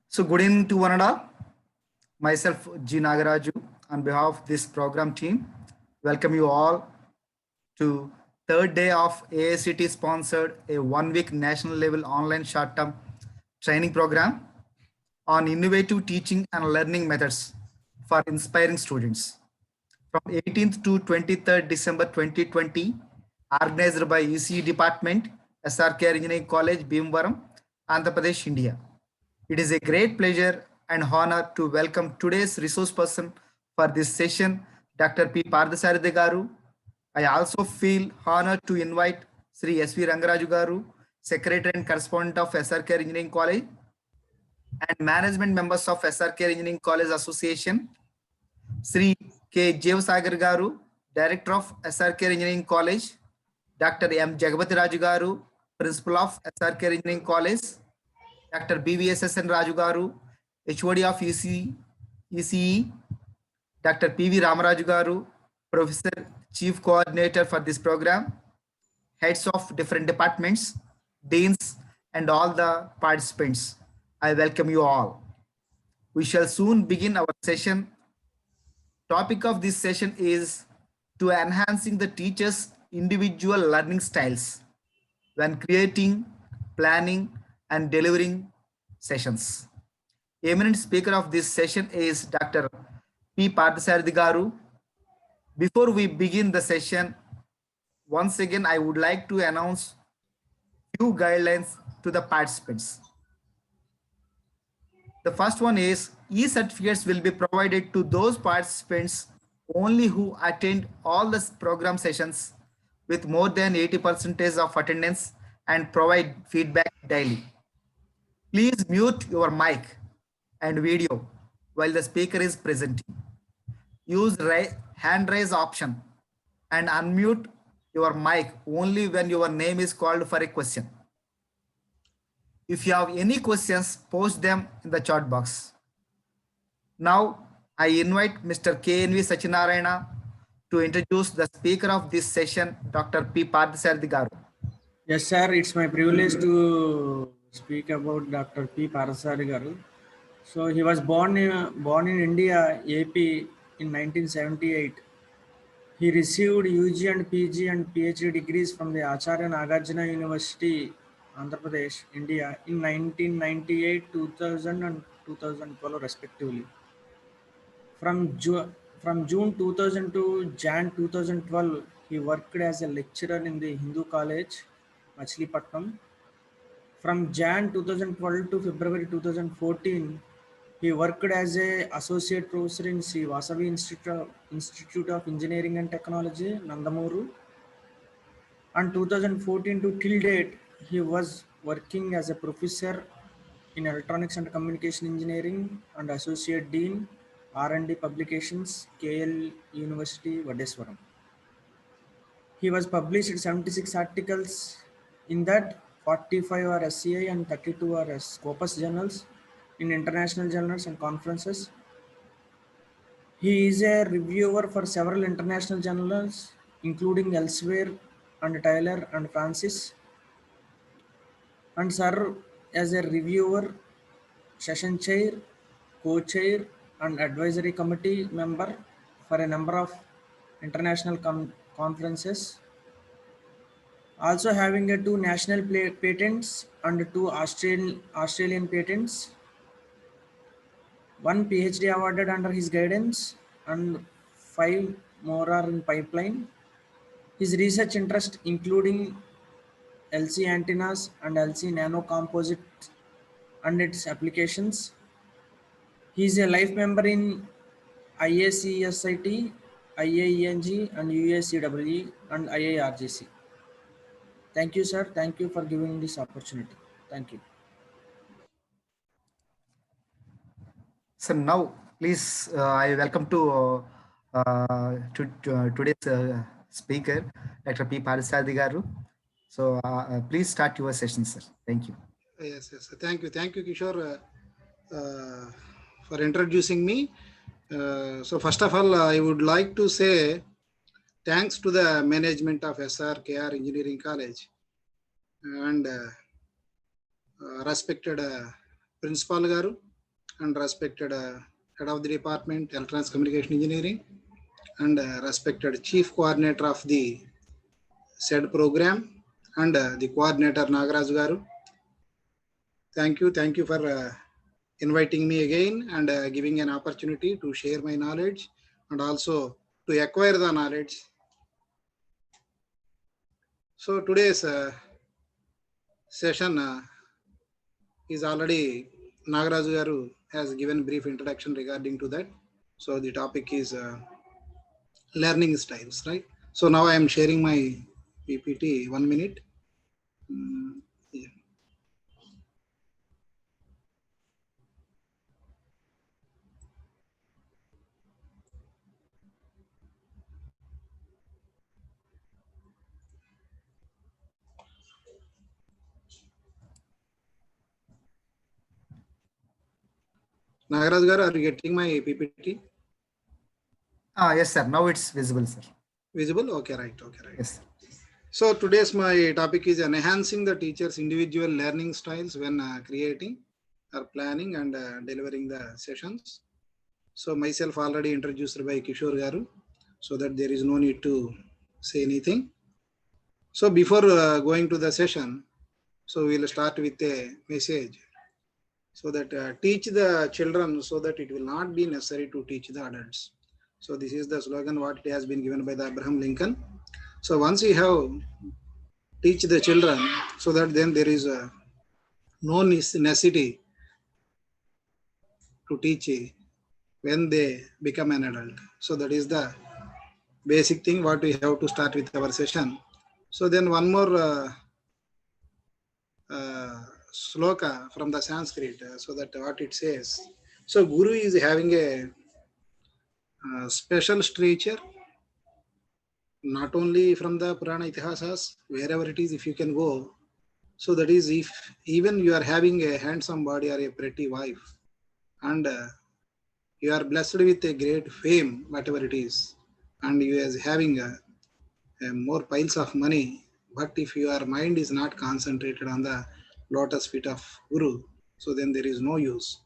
So good evening to one and all. Myself G Nagaraju on behalf of this program team. Welcome you all to third day of AICT sponsored a 1 week national level online short-term training program on innovative teaching and learning methods for inspiring students. From 18th to 23rd December 2020, organized by ECE Department, SRKR Engineering College, BVRM, Andhra Pradesh, India. It is a great pleasure and honor to welcome today's resource person for this session, Dr. P. Pardasarthi Garu. I also feel honored to invite Sri S.V. Rangaraju Garu, Secretary and Correspondent of SRKR Engineering College, and management members of SRKR Engineering College Association, Sri K. Jevasagar Garu, Director of SRKR Engineering College, Dr. M. Jagapati Raju Garu, Principal of SRKR Engineering College, Dr. BVSSN Raju Garu, HOD of ECE, Dr. PV Ramaraju Garu, Professor Chief Coordinator for this program, heads of different departments, deans, and all the participants. I welcome you all. We shall soon begin our session. Topic of this session is to enhancing the teacher's individual learning styles when creating, planning, and delivering sessions. Eminent speaker of this session is Dr. P. Pardasarthi Garu. Before we begin the session, once again, I would like to announce few guidelines to the participants. The first one is e-certificates will be provided to those participants only who attend all the program sessions with more than 80% of attendance and provide feedback daily. Please mute your mic and video while the speaker is presenting. Use hand raise option and unmute your mic only when your name is called for a question. If you have any questions, post them in the chat box. Now, I invite Mr. KNV Sachinarayana to introduce the speaker of this session, Dr. P. Pardasarthi Garu. Yes, sir. It's my privilege to speak about Dr. P. Pardasarthi Garu. So he was born in India, AP, in 1978. He received UG and PG and PhD degrees from the Acharya Nagarjuna University, Andhra Pradesh, India, in 1998, 2000, and 2012, respectively. From June 2000 to Jan 2012, he worked as a lecturer in the Hindu College, Machilipatnam. From Jan 2012 to February 2014, he worked as an associate professor in Sri Vasavi Institute of Engineering and Technology, Nandamuru. And 2014 to till date, he was working as a professor in Electronics and Communication Engineering and Associate Dean, R&D Publications, KL University, Vadeswaram. He was published 76 articles. In that, 45 are SCI and 32 are Scopus journals in international journals and conferences. He is a reviewer for several international journals, including Elsewhere and Tyler and Francis, and served as a reviewer, session chair, co-chair, and advisory committee member for a number of international conferences. Also having 2 national patents and 2 Australian patents. 1 PhD awarded under his guidance and 5 more are in pipeline. His research interest including LC antennas and LC nano composite and its applications. He is a life member in IACSIT, IAENG and UACWE and IIRGC. Thank you, sir. Thank you for giving this opportunity. Thank you. So now, please, I welcome to today's speaker, Dr. P. Pardasarthi Garu. So please start your session, sir. Thank you. Yes. Thank you, Kishore, for introducing me. So first of all, I would like to say thanks to the management of SRKR Engineering College and respected Principal Garu and respected Head of the Department, Electronics Communication Engineering, and respected Chief Coordinator of the said program, and the Coordinator Nagaraj Garu. Thank you for inviting me again and giving an opportunity to share my knowledge and also to acquire the knowledge. So today's session is already Nagaraj Garu has given brief introduction regarding to that. So the topic is learning styles, right? So now I am sharing my PPT. 1 minute. Yeah. Nagaraj Garu, are you getting my PPT? Yes, sir. Now it's visible, sir. Visible? Okay, right. Yes. So today's my topic is enhancing the teacher's individual learning styles when creating or planning and delivering the sessions. So myself already introduced by Kishore Garu, so that there is no need to say anything. So before going to the session, so we'll start with a message, so that teach the children so that it will not be necessary to teach the adults. So this is the slogan what it has been given by the Abraham Lincoln. So once you have teach the children, so that then there is no necessity to teach when they become an adult. So that is the basic thing what we have to start with our session. So then one more sloka from the Sanskrit, so that what it says. So Guru is having a special stature, not only from the Purana Itihasas, wherever it is, if you can go. So that is, if even you are having a handsome body or a pretty wife, and you are blessed with a great fame, whatever it is, and you are having more piles of money, but if your mind is not concentrated on the lotus feet of Guru, so then there is no use.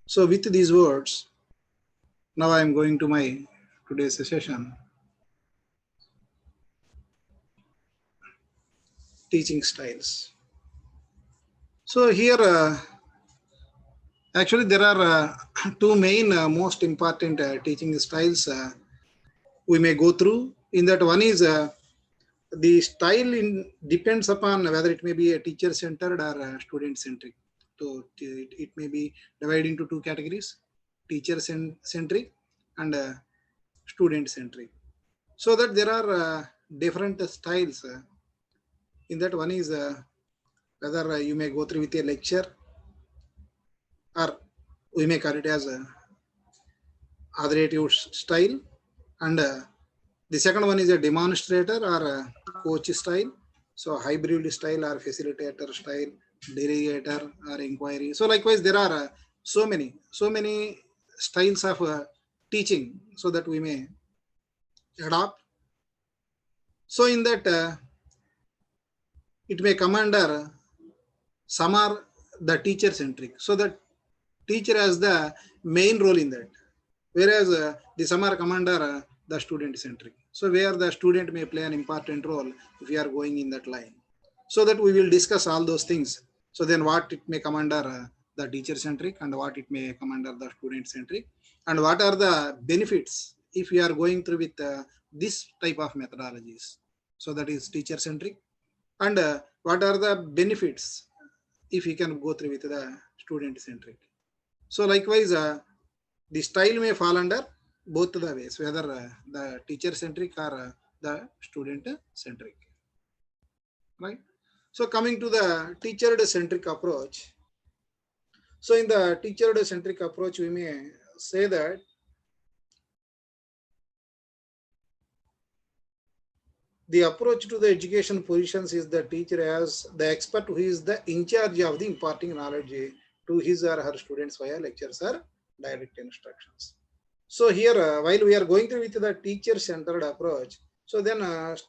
So with these words, now I am going to my today's session, teaching styles. So here, actually there are two main most important teaching styles we may go through. In that, one is the style depends upon whether it may be a teacher centered or student centric. So it may be divided into two categories: teacher centric and student centric. So that there are different styles. In that, one is whether you may go through with a lecture, or we may call it as a authoritative style, and the second one is a demonstrator or a coach style. So hybrid style or facilitator style, delegator or inquiry. So likewise, there are so many styles of teaching, so that we may adopt. So in that, it may come under some are the teacher centric. So that teacher has the main role in that, whereas the some are come under the student centric. So where the student may play an important role if we are going in that line. So that we will discuss all those things. So then what it may come under the teacher centric and what it may come under the student centric, and what are the benefits if we are going through with this type of methodologies. So that is teacher centric, and what are the benefits if we can go through with the student centric. So likewise, the style may fall under both the ways, whether the teacher centric or the student centric, right? So coming to the teacher centric approach. So in the teacher centric approach, we may say that the approach to the education positions is the teacher as the expert who is the in charge of the imparting knowledge to his or her students via lectures or direct instructions. So here, while we are going through with the teacher-centered approach, so then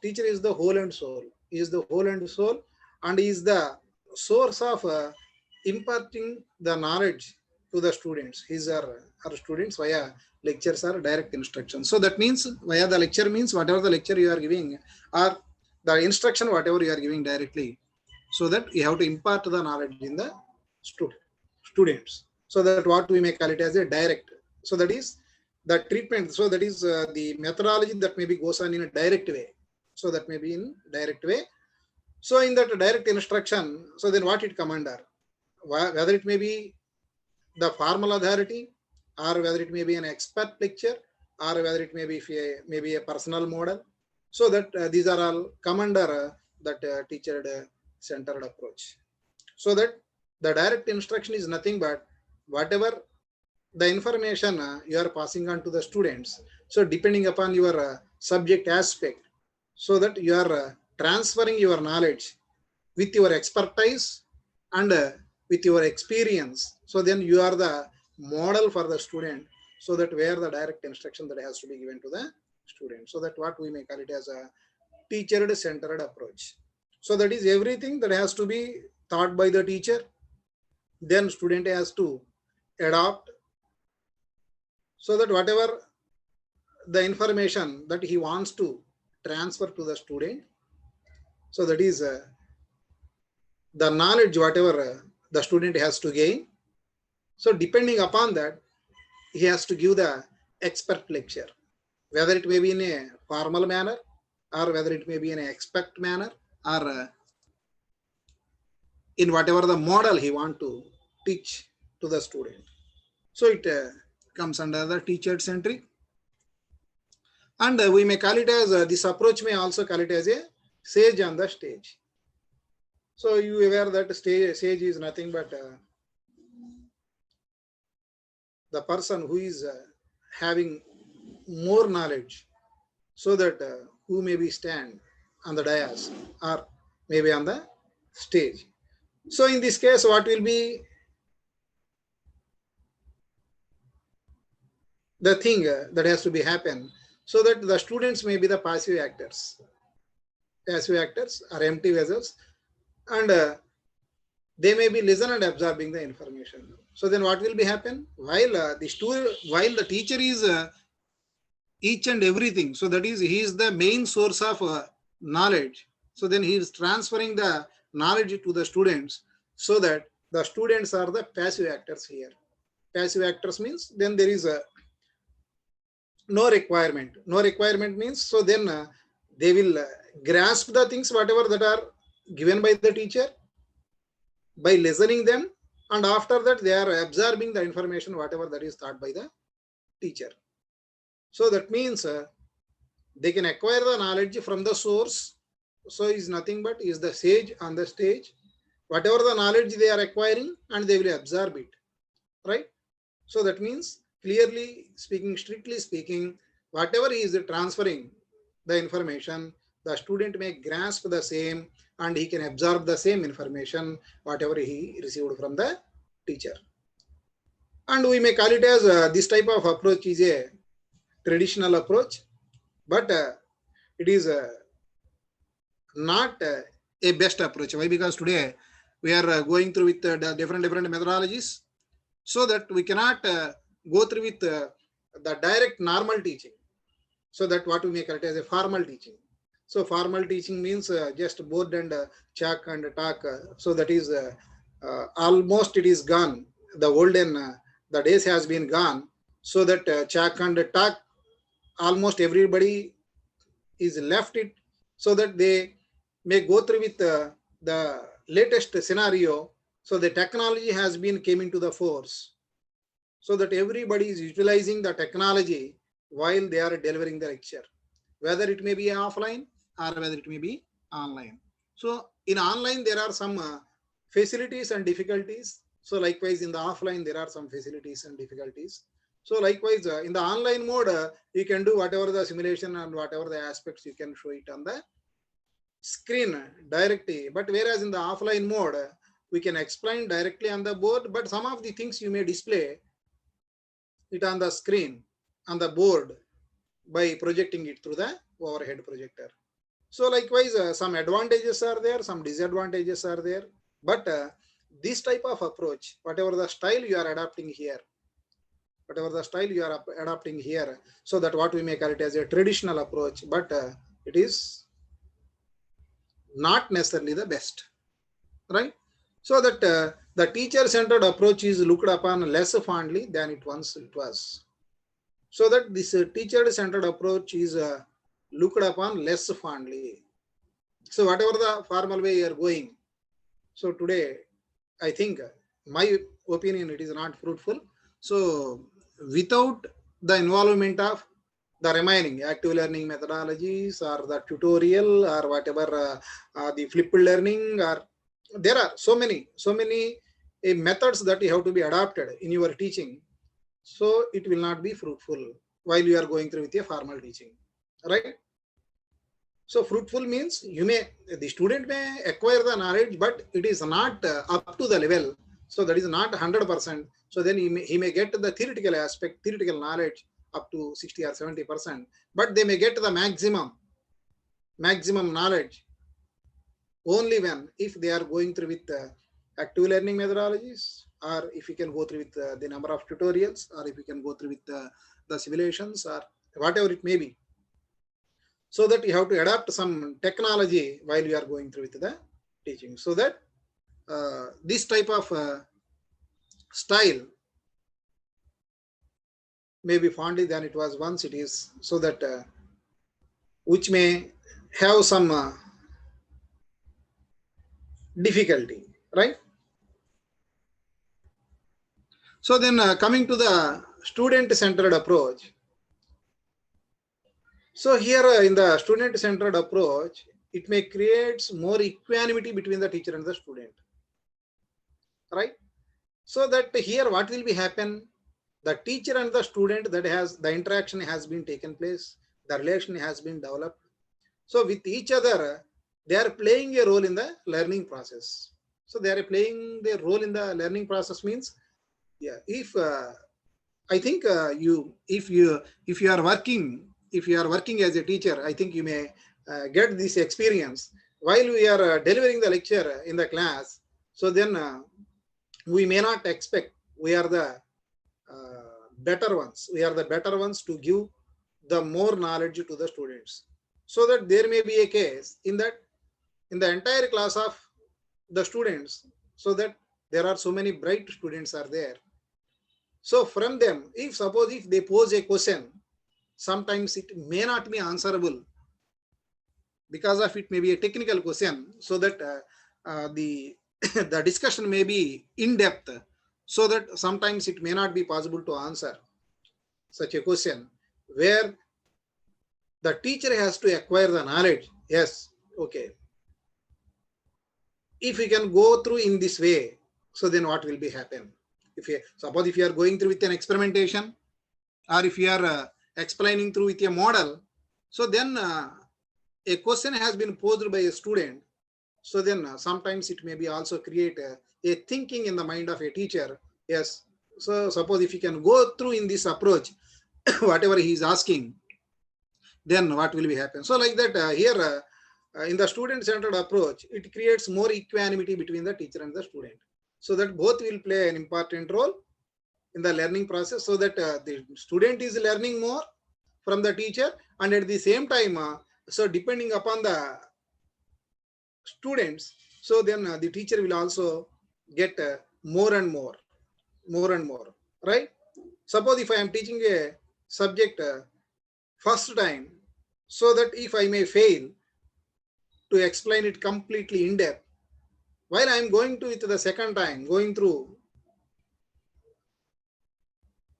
teacher is the whole and soul. He is the whole and soul, and he is the source of imparting the knowledge to the students, his or her students, via lectures or direct instruction. So that means via the lecture means whatever the lecture you are giving or the instruction whatever you are giving directly, so that you have to impart the knowledge in the students. So that what we may call it as a direct. So that is the treatment. So that is the methodology that maybe goes on in a direct way. So that may be in direct way. So in that direct instruction, so then what it come under? Whether it may be the formal authority, or whether it may be an expert lecture, or whether it may be maybe a personal model. So that these are all come under that teacher centered approach. So that the direct instruction is nothing but whatever the information you are passing on to the students. So depending upon your subject aspect, so that you are transferring your knowledge with your expertise and with your experience. So then you are the model for the student, so that where the direct instruction that has to be given to the student. So that what we may call it as a teacher centered approach. So that is everything that has to be taught by the teacher, then student has to adopt, so that whatever the information that he wants to transfer to the student, so that is the knowledge whatever the student has to gain. So depending upon that, he has to give the expert lecture, whether it may be in a formal manner, or whether it may be in an expert manner, or in whatever the model he want to teach to the student. So it comes under the teacher centric. And we may call it as this approach may also call it as a sage on the stage. So you aware that sage is nothing but the person who is having more knowledge, so that who maybe stand on the dais or maybe on the stage. So in this case, what will be the thing that has to be happen, so that the students may be the passive actors are empty vessels, and they may be listen and absorbing the information. So then what will be happen, while the teacher is each and everything, so that is he is the main source of knowledge. So then he is transferring the knowledge to the students, so that the students are the passive actors here. Passive actors means then there is a no requirement. No requirement means, so then they will grasp the things whatever that are given by the teacher by listening them, and after that they are absorbing the information whatever that is taught by the teacher. So that means they can acquire the knowledge from the source. So is nothing but is the sage on the stage, whatever the knowledge they are acquiring, and they will absorb it, right? So that means clearly speaking, strictly speaking, whatever he is transferring the information, the student may grasp the same, and he can absorb the same information whatever he received from the teacher. And we may call it as this type of approach is a traditional approach, but it is not a best approach. Why? Because today we are going through with the different methodologies, so that we cannot go through with the direct normal teaching. So that what we may call it as a formal teaching. So formal teaching means just board and chalk and talk. So that is almost it is gone. The olden the days has been gone. So that chalk and talk, almost everybody is left it, so that they may go through with the latest scenario. So the technology has been came into the force, so that everybody is utilizing the technology while they are delivering the lecture, whether it may be offline or whether it may be online. So in online there are some facilities and difficulties. So likewise in the offline there are some facilities and difficulties. So likewise in the online mode you can do whatever the simulation and whatever the aspects you can show it on the screen directly. But whereas in the offline mode we can explain directly on the board, but some of the things you may display it on the screen, on the board, by projecting it through the overhead projector. So likewise some advantages are there, some disadvantages are there, but this type of approach, whatever the style you are adapting here, so that what we may call it as a traditional approach, but it is not necessarily the best, right? So that the teacher-centered approach is looked upon less fondly than it once it was. So that this teacher-centered approach is looked upon less fondly. So whatever the formal way you are going, so today, I think my opinion, it is not fruitful. So without the involvement of the remaining active learning methodologies or the tutorial or whatever the flipped learning, or there are so many methods that you have to be adopted in your teaching. So it will not be fruitful while you are going through with a formal teaching, right? So fruitful means the student may acquire the knowledge, but it is not up to the level. So that is not 100%. So then he may get the theoretical aspect, theoretical knowledge up to 60 or 70%, but they may get the maximum knowledge only when, if they are going through with active learning methodologies, or if you can go through with the number of tutorials, or if you can go through with the simulations, or whatever it may be. So that you have to adapt some technology while you are going through with the teaching. So that this type of style may be fondly than it was once it is, so that which may have some difficulty, right? So then coming to the student-centered approach. So here in the student-centered approach, it may create more equanimity between the teacher and the student, right? So that here what will be happen? The teacher and the student, that has the interaction has been taken place, the relation has been developed. So with each other, they are playing a role in the learning process. So they are playing their role in the learning process means, yeah, if I think if you are working as a teacher, I think you may get this experience while we are delivering the lecture in the class. So then we may not expect we are the better ones. We are the better ones to give the more knowledge to the students. So that there may be a case in that in the entire class of the students, so that there are so many bright students are there. So from them, if suppose if they pose a question, sometimes it may not be answerable because of it may be a technical question, so that the the discussion may be in depth, so that sometimes it may not be possible to answer such a question where the teacher has to acquire the knowledge. Yes, okay. If we can go through in this way, so then what will be happen? If you suppose if you are going through with an experimentation, or if you are explaining through with a model, so then a question has been posed by a student. So then sometimes it may be also create a thinking in the mind of a teacher. Yes. So suppose if you can go through in this approach, whatever he is asking, then what will be happen? So like that here in the student-centered approach, it creates more equanimity between the teacher and the student, so that both will play an important role in the learning process, so that the student is learning more from the teacher, and at the same time, so depending upon the students, so then the teacher will also get more and more, right? Suppose if I am teaching a subject first time, so that if I may fail to explain it completely in depth, while I am going to it the second time, going through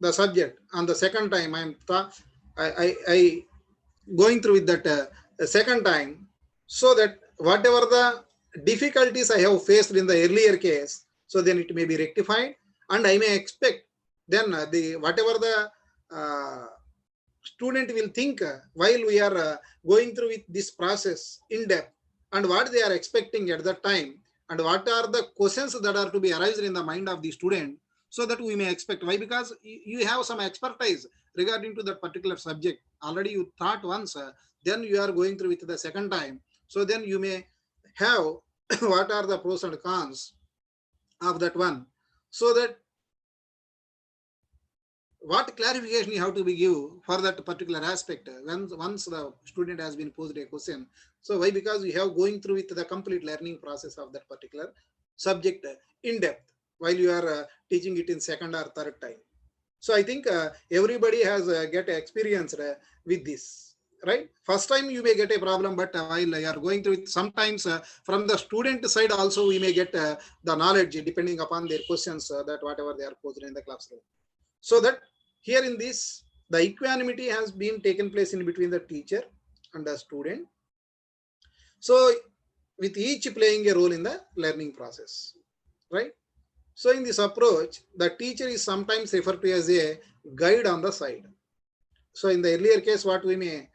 the subject, on the second time I going through with that second time, so that whatever the difficulties I have faced in the earlier case, so then it may be rectified, and I may expect then the whatever the student will think while we are going through with this process in depth, and what they are expecting at that time, and what are the questions that are to be arising in the mind of the student, so that we may expect. Why? Because you have some expertise regarding to that particular subject. Already you thought once, then you are going through with the second time. So then you may have what are the pros and cons of that one, so that what clarification you have to be give for that particular aspect when once the student has been posed a question. So why? Because we have going through with the complete learning process of that particular subject in depth while you are teaching it in second or third time. So I think everybody has get experienced with this, right? First time you may get a problem, but while you are going through it, sometimes from the student side also we may get the knowledge depending upon their questions that whatever they are posed in the classroom. So that here in this, the equanimity has been taken place in between the teacher and the student. So with each playing a role in the learning process, right? So in this approach, the teacher is sometimes referred to as a guide on the side. So in the earlier case, what we may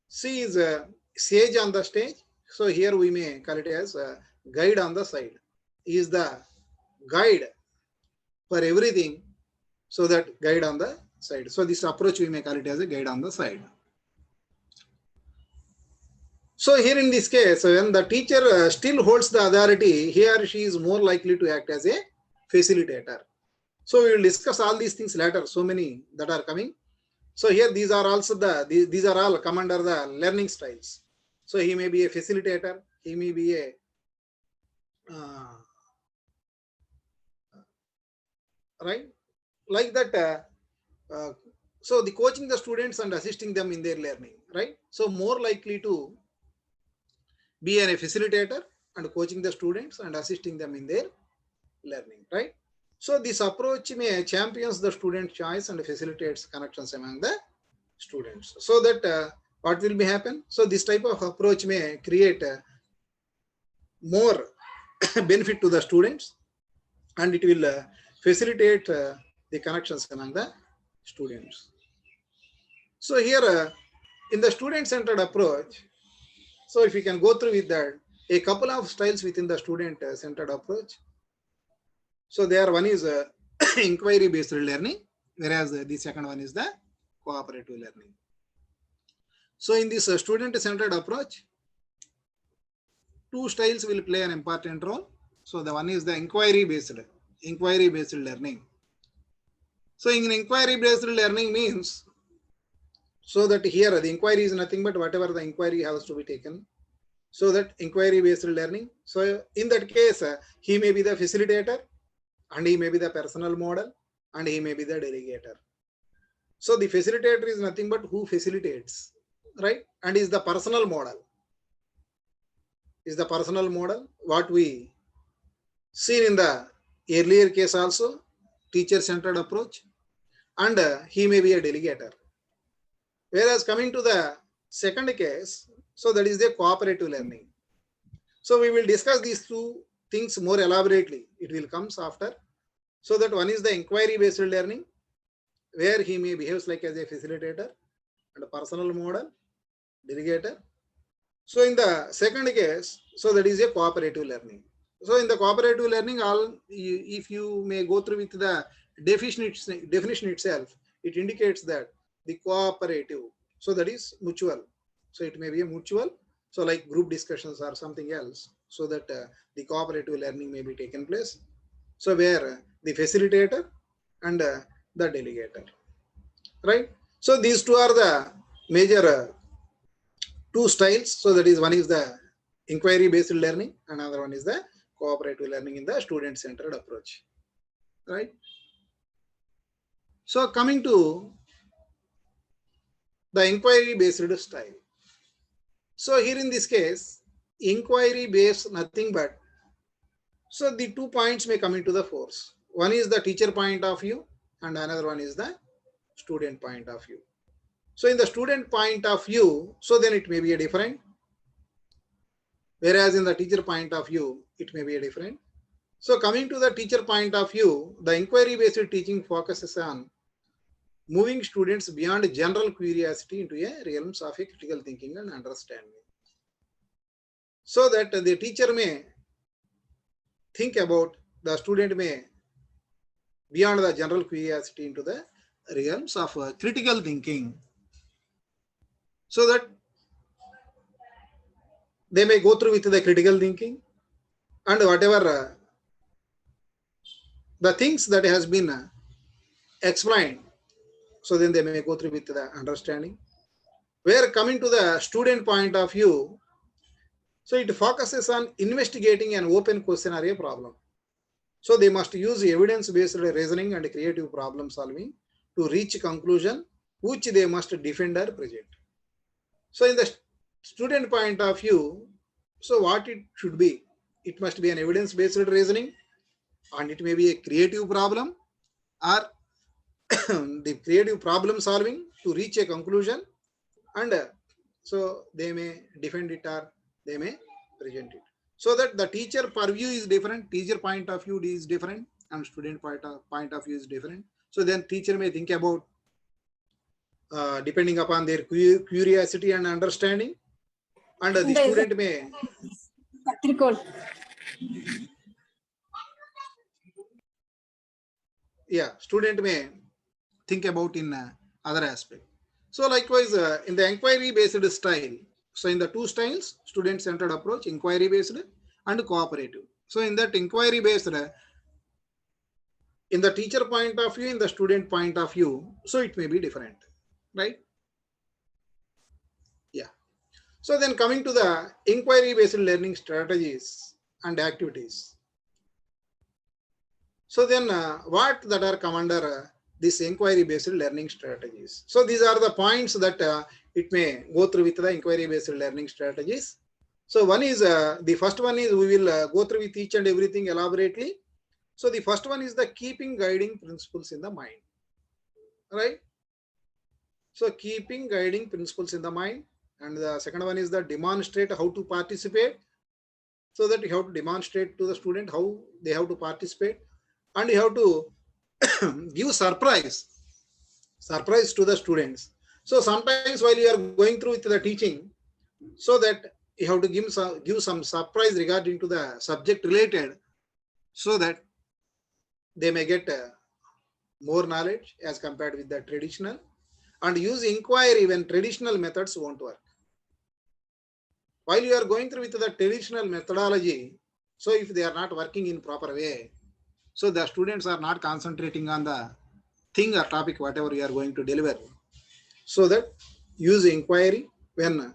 see is a sage on the stage. So here we may call it as a guide on the side. He is the guide for everything. So that guide on the side. So this approach we may call it as a guide on the side. So here in this case, when the teacher still holds the authority, he or she is more likely to act as a facilitator. So we will discuss all these things later. So many that are coming. So here these are also these are all come under the learning styles. So he may be a facilitator. He may be a right like that. So the coaching the students and assisting them in their learning, right? So more likely to be a facilitator and coaching the students and assisting them in their learning, right? So this approach may champions the student choice and facilitates connections among the students. So that what will be happen? So this type of approach may create more benefit to the students, and it will facilitate the connections among the students. So here in the student-centered approach, so if we can go through with that, a couple of styles within the student-centered approach. So there one is inquiry-based learning, whereas the second one is the cooperative learning. So in this student-centered approach, two styles will play an important role. So the one is the inquiry-based learning. So in inquiry-based learning means, so that here the inquiry is nothing but whatever the inquiry has to be taken. So that inquiry-based learning. So in that case, he may be the facilitator, and he may be the personal model, and he may be the delegator. So the facilitator is nothing but who facilitates, right? And is the personal model. Is the personal model what we seen in the earlier case also, teacher-centered approach, and he may be a delegator. Whereas coming to the second case, so that is the cooperative learning. So we will discuss these two things more elaborately. It will come after. So that one is the inquiry-based learning, where he may behave like as a facilitator and a personal model, delegator. So in the second case, so that is a cooperative learning. So in the cooperative learning, if you may go through with the definition itself, it indicates that the cooperative, so that is mutual. So it may be a mutual, so like group discussions or something else, so that the cooperative learning may be taken place. So where the facilitator and the delegator, right? So these two are the major two styles. So that is one is the inquiry-based learning, another one is the cooperative learning in the student-centered approach, right? So coming to the inquiry-based style. So here in this case, inquiry-based nothing but, so the 2 points may come into the force. One is the teacher point of view, and another one is the student point of view. So in the student point of view, so then it may be a different, whereas in the teacher point of view, it may be a different. So coming to the teacher point of view, the inquiry-based teaching focuses on moving students beyond general curiosity into a realms of a critical thinking and understanding. So that the teacher may think about, the student may beyond the general curiosity into the realms of critical thinking. So that they may go through with the critical thinking, and whatever the things that has been explained, so then they may go through with the understanding. Where coming to the student point of view, so it focuses on investigating an open question or a problem. So they must use evidence-based reasoning and creative problem solving to reach a conclusion which they must defend or present. So in the student point of view, so what it should be? It must be an evidence-based reasoning, and it may be a creative problem or the creative problem solving to reach a conclusion, and so they may defend it or they may present it. So that the teacher purview is different, teacher point of view is different, and student point of view is different. So then teacher may think about depending upon their curiosity and understanding, and the student may student may think about in other aspect. So likewise in the inquiry based style, so in the two styles, student centered approach, inquiry based and cooperative. So in that inquiry based, in the teacher point of view, in the student point of view, so it may be different, right? Yeah. So then coming to the inquiry based learning strategies and activities. So then what that are come under this inquiry based learning strategies. So these are the points that it may go through with the inquiry based learning strategies. So one is the first one is we will go through with each and everything elaborately. So the first one is the keeping guiding principles in the mind, right? So keeping guiding principles in the mind, and the second one is the demonstrate how to participate. So that you have to demonstrate to the student how they have to participate, and you have to give surprise to the students. So sometimes while you are going through with the teaching, so that you have to give some surprise regarding to the subject related, so that they may get more knowledge as compared with the traditional, and use inquiry when traditional methods won't work. While you are going through with the traditional methodology, so if they are not working in proper way, so the students are not concentrating on the thing or topic, whatever you are going to deliver. So that use inquiry when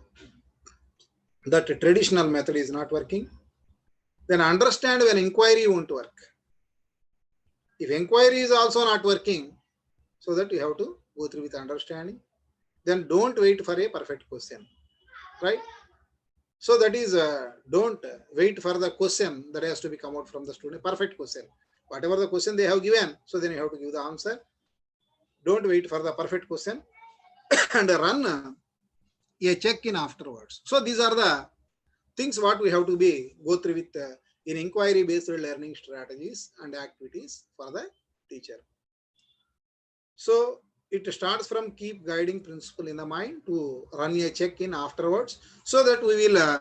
that traditional method is not working. Then understand when inquiry won't work. If inquiry is also not working, so that you have to go through with understanding. Then don't wait for a perfect question, right? So that is don't wait for the question that has to be come out from the student, perfect question. Whatever the question they have given, so then you have to give the answer. Don't wait for the perfect question and run a check-in afterwards. So these are the things what we have to be go through with in inquiry-based learning strategies and activities for the teacher. So it starts from keep guiding principle in the mind to run a check-in afterwards, so that we will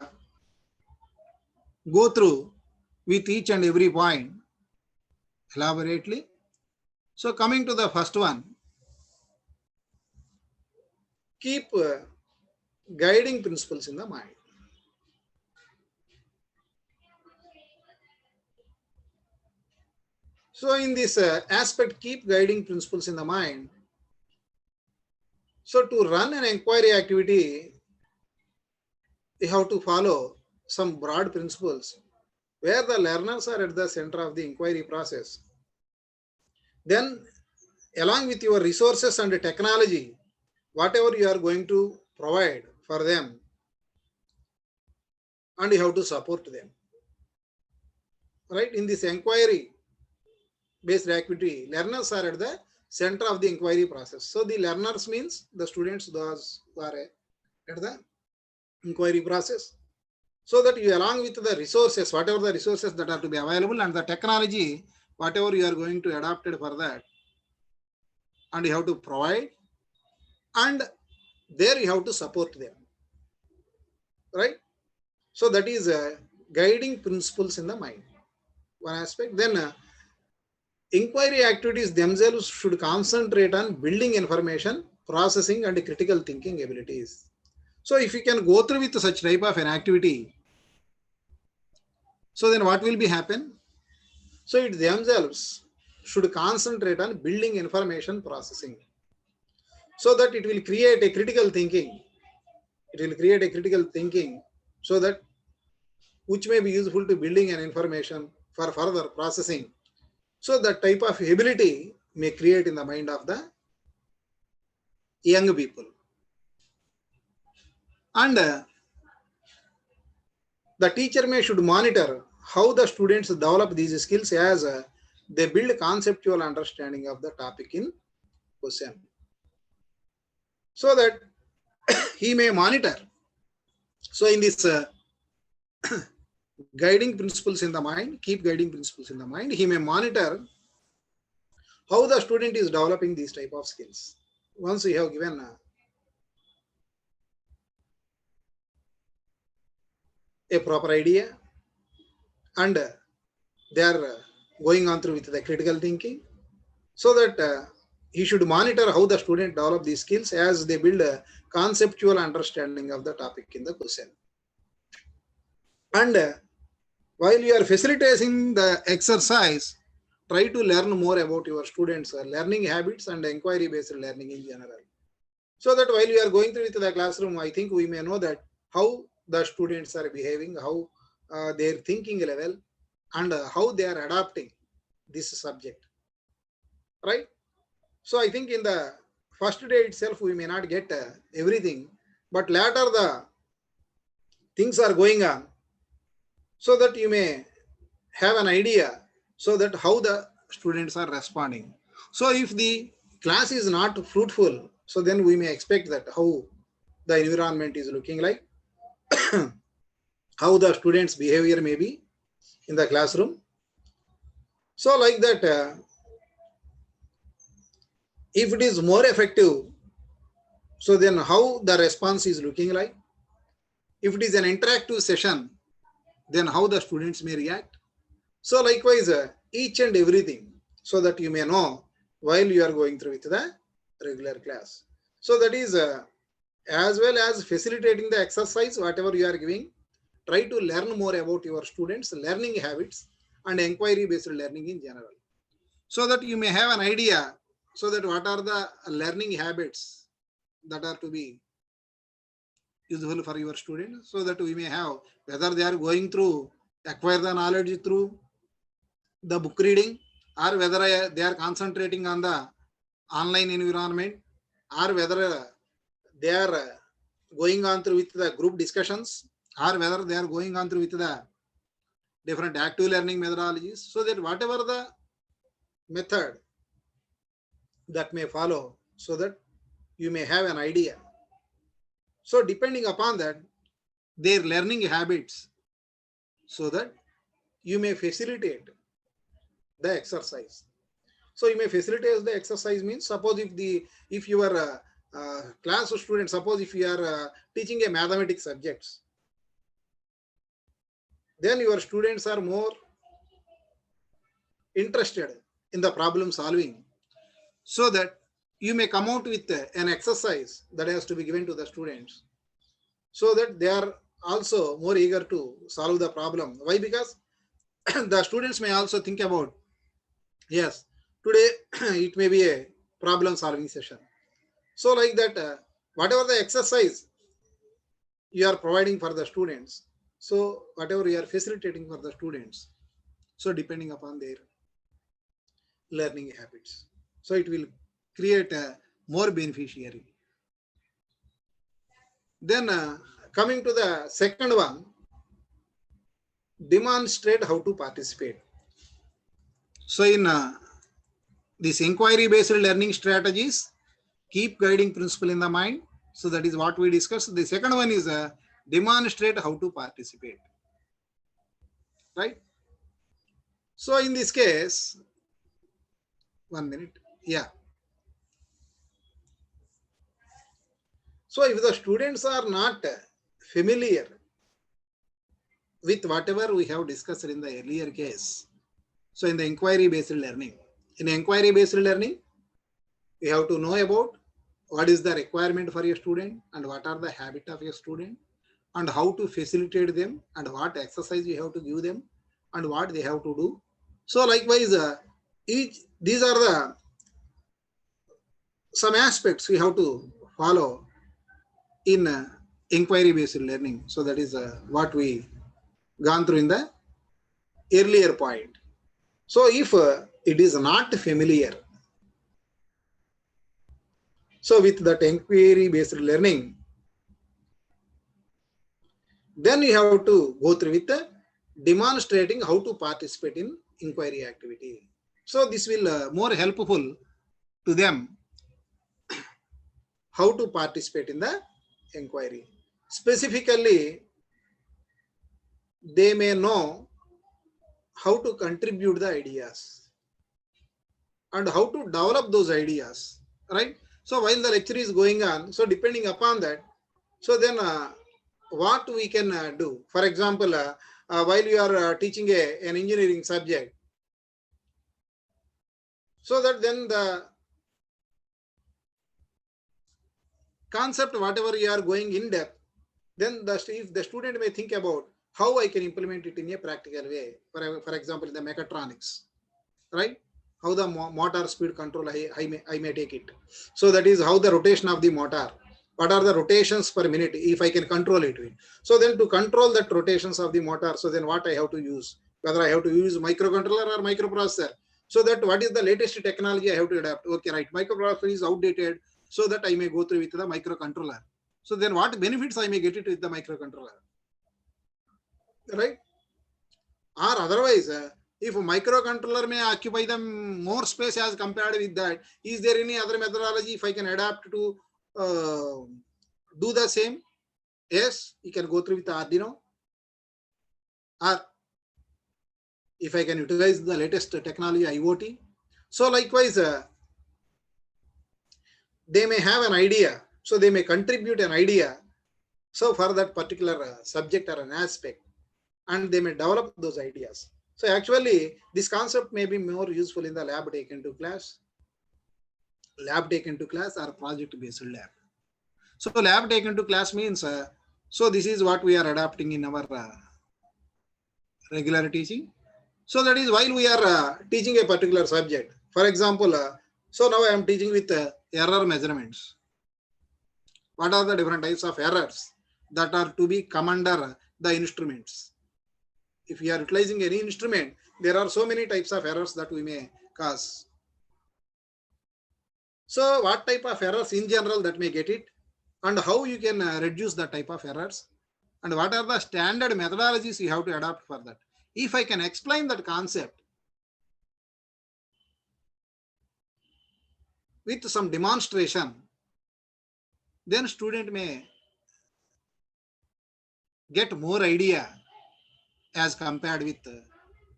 go through with each and every point elaborately. So coming to the first one, keep guiding principles in the mind. So in this aspect, keep guiding principles in the mind. So to run an inquiry activity, you have to follow some broad principles where the learners are at the center of the inquiry process. Then along with your resources and technology, whatever you are going to provide for them, and you have to support them, right? In this inquiry based activity, learners are at the center of the inquiry process. So the learners means the students, those who are at the inquiry process. So that you along with the resources, whatever the resources that are to be available, and the technology, whatever you are going to adopt it for that, and you have to provide, and there you have to support them, right? So that is guiding principles in the mind, one aspect. Then inquiry activities themselves should concentrate on building information, processing, and critical thinking abilities. So if you can go through with such type of an activity, so then what will be happen? So it themselves should concentrate on building information processing, so that it will create a critical thinking. It will create a critical thinking so that which may be useful to building an information for further processing. So that type of ability may create in the mind of the young people. And the teacher should monitor how the students develop these skills as they build conceptual understanding of the topic in question, so that he may monitor. So in this guiding principles in the mind, keep guiding principles in the mind, he may monitor how the student is developing these type of skills. Once we have given a proper idea and they are going on through with the critical thinking, so that he should monitor how the student develop these skills as they build a conceptual understanding of the topic in the question. And while you are facilitating the exercise, try to learn more about your students' learning habits and inquiry-based learning in general. So that while you are going through with the classroom, I think we may know that how the students are behaving, how their thinking level, and how they are adapting this subject, right? So I think in the first day itself, we may not get everything, but later the things are going on, so that you may have an idea, so that how the students are responding. So if the class is not fruitful, so then we may expect that how the environment is looking like, how the students' behavior may be in the classroom. So like that, if it is more effective, so then how the response is looking like. If it is an interactive session, then how the students may react. So likewise, each and everything, so that you may know while you are going through with the regular class. So that is as well as facilitating the exercise, whatever you are giving, try to learn more about your students' learning habits and inquiry-based learning in general, so that you may have an idea, so that what are the learning habits that are to be useful for your students, so that we may have whether they are going through acquire the knowledge through the book reading, or whether they are concentrating on the online environment, or whether they are going on through with the group discussions, or whether they are going on through with the different active learning methodologies, so that whatever the method that may follow, so that you may have an idea. So depending upon that, their learning habits, so that you may facilitate the exercise. So you may facilitate the exercise means, suppose if you are class student, suppose if you are teaching a mathematics subjects, then your students are more interested in the problem solving, so that you may come out with an exercise that has to be given to the students, so that they are also more eager to solve the problem. Why? Because the students may also think about, yes, today it may be a problem solving session. So like that, whatever the exercise you are providing for the students, so whatever you are facilitating for the students, so depending upon their learning habits, so it will create a more beneficiary. Then coming to the second one, demonstrate how to participate. So in these inquiry-based learning strategies, keep guiding principle in the mind. So that is what we discussed. The second one is demonstrate how to participate, right? So in this case, 1 minute, yeah. So if the students are not familiar with whatever we have discussed in the earlier case, so in the inquiry-based learning, you have to know about what is the requirement for a student and what are the habit of a student and how to facilitate them and what exercise you have to give them and what they have to do. So likewise, each these are the some aspects we have to follow in inquiry based learning. So that is what we gone through in the earlier point. So if it is not familiar, so with that inquiry based learning, then you have to go through with demonstrating how to participate in inquiry activity. So this will more helpful to them how to participate in the inquiry. Specifically, they may know how to contribute the ideas and how to develop those ideas, right? So while the lecture is going on, so depending upon that, so then what we can do. For example, while you are teaching an engineering subject, so that then the concept, whatever you are going in depth, then if the student may think about how I can implement it in a practical way. For example, in the mechatronics, right? How the motor speed control I may take it. So that is how the rotation of the motor. What are the rotations per minute if I can control it? So then to control that rotations of the motor, so then what I have to use, whether I have to use microcontroller or microprocessor. So that what is the latest technology I have to adapt. Okay, right, microprocessor is outdated, so that I may go through with the microcontroller. So then what benefits I may get it with the microcontroller, right? Or otherwise, if a microcontroller may occupy the more space as compared with that, is there any other methodology if I can adapt to do the same? Yes, you can go through with the Arduino. Or if I can utilize the latest technology, IoT. So likewise, they may have an idea. So they may contribute an idea. So for that particular subject or an aspect, and they may develop those ideas. So actually, this concept may be more useful in the lab taken to class or project-based lab. So lab taken to class means, so this is what we are adapting in our regular teaching. So that is while we are teaching a particular subject. For example, so now I am teaching with error measurements. What are the different types of errors that are to be come under the instruments? If we are utilizing any instrument, there are so many types of errors that we may cause. So what type of errors in general that may get it, and how you can reduce that type of errors, and what are the standard methodologies you have to adopt for that. If I can explain that concept with some demonstration, then student may get more idea as compared with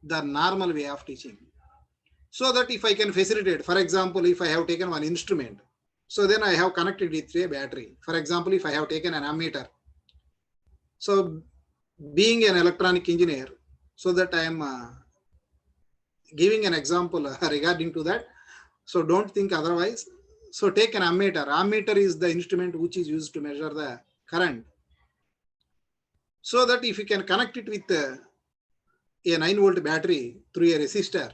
the normal way of teaching. So that if I can facilitate, for example, if I have taken one instrument, so then I have connected it to a battery. For example, if I have taken an ammeter, so being an electronic engineer, so that I am giving an example regarding to that. So don't think otherwise. So take an ammeter. Ammeter is the instrument which is used to measure the current. So that if you can connect it with a 9-volt battery through a resistor,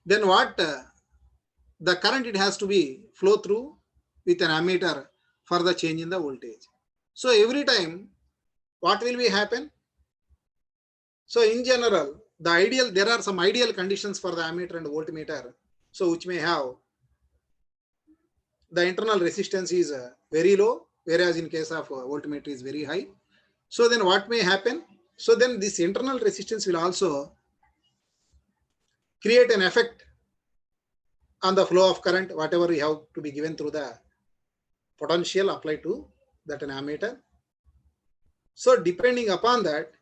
then what the current it has to be flow through with an ammeter for the change in the voltage. So every time what will be happen? So in general, there are some ideal conditions for the ammeter and voltmeter. So which may have the internal resistance is very low, whereas in case of voltmeter is very high. So then what may happen? So then this internal resistance will also create an effect on the flow of current, whatever we have to be given through the potential applied to that an ammeter. So depending upon that,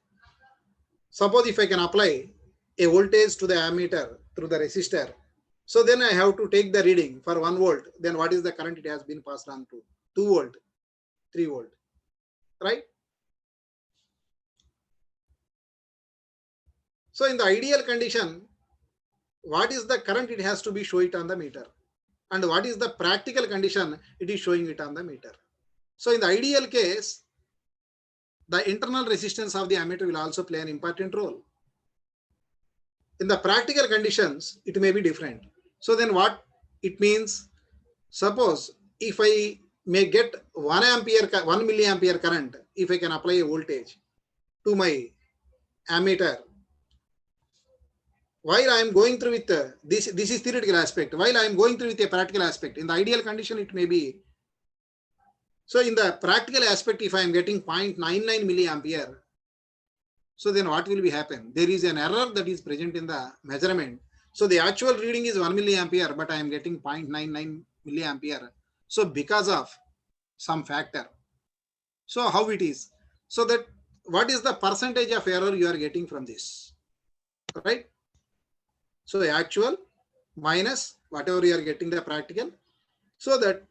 suppose if I can apply a voltage to the ammeter through the resistor, so then I have to take the reading for 1 volt. Then what is the current it has been passed on to? 2 volt, 3 volt, right? So in the ideal condition, what is the current it has to be show it on the meter, and what is the practical condition it is showing it on the meter. So in the ideal case, the internal resistance of the ammeter will also play an important role, In the practical conditions, it may be different. So then what it means, suppose if I may get 1 milliampere current, if I can apply a voltage to my ammeter, while I am going through with this is theoretical aspect, while I am going through with a practical aspect, in the ideal condition it may be, so in the practical aspect, if I am getting 0.99 milliampere, so then what will be happen? There is an error that is present in the measurement. So the actual reading is 1 milliampere, but I am getting 0.99 milliampere. So because of some factor. So how it is? So that what is the percentage of error you are getting from this? Right? So the actual minus whatever you are getting the practical, so that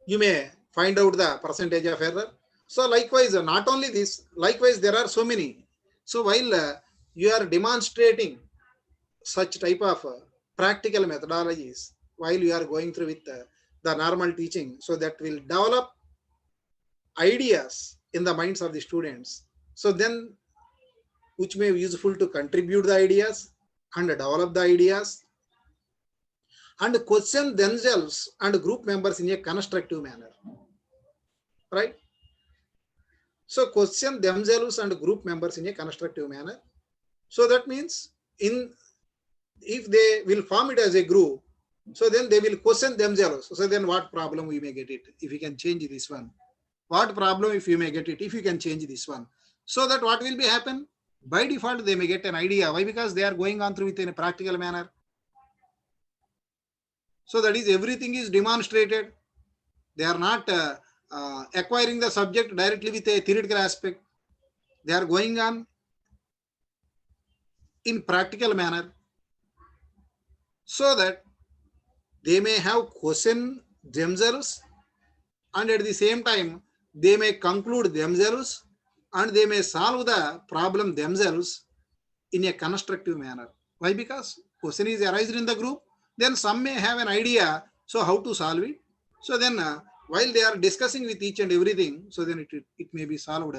you may find out the percentage of error. So likewise, not only this, likewise there are so many. So while you are demonstrating such type of practical methodologies, while you are going through with the normal teaching, so that will develop ideas in the minds of the students. So then, which may be useful to contribute the ideas and develop the ideas and question themselves and group members in a constructive manner. Right? So question themselves and group members in a constructive manner. So that means if they will form it as a group, so then they will question themselves. So then what problem we may get it if we can change this one? What problem if you may get it if you can change this one? So that what will be happen? By default, they may get an idea. Why? Because they are going on through it in a practical manner. So that is everything is demonstrated. They are not acquiring the subject directly with a theoretical aspect. They are going on in practical manner, so that they may have question themselves, and at the same time they may conclude themselves, and they may solve the problem themselves in a constructive manner. Why? Because question is arising in the group, then some may have an idea, so how to solve it. So then while they are discussing with each and everything, so then it may be solved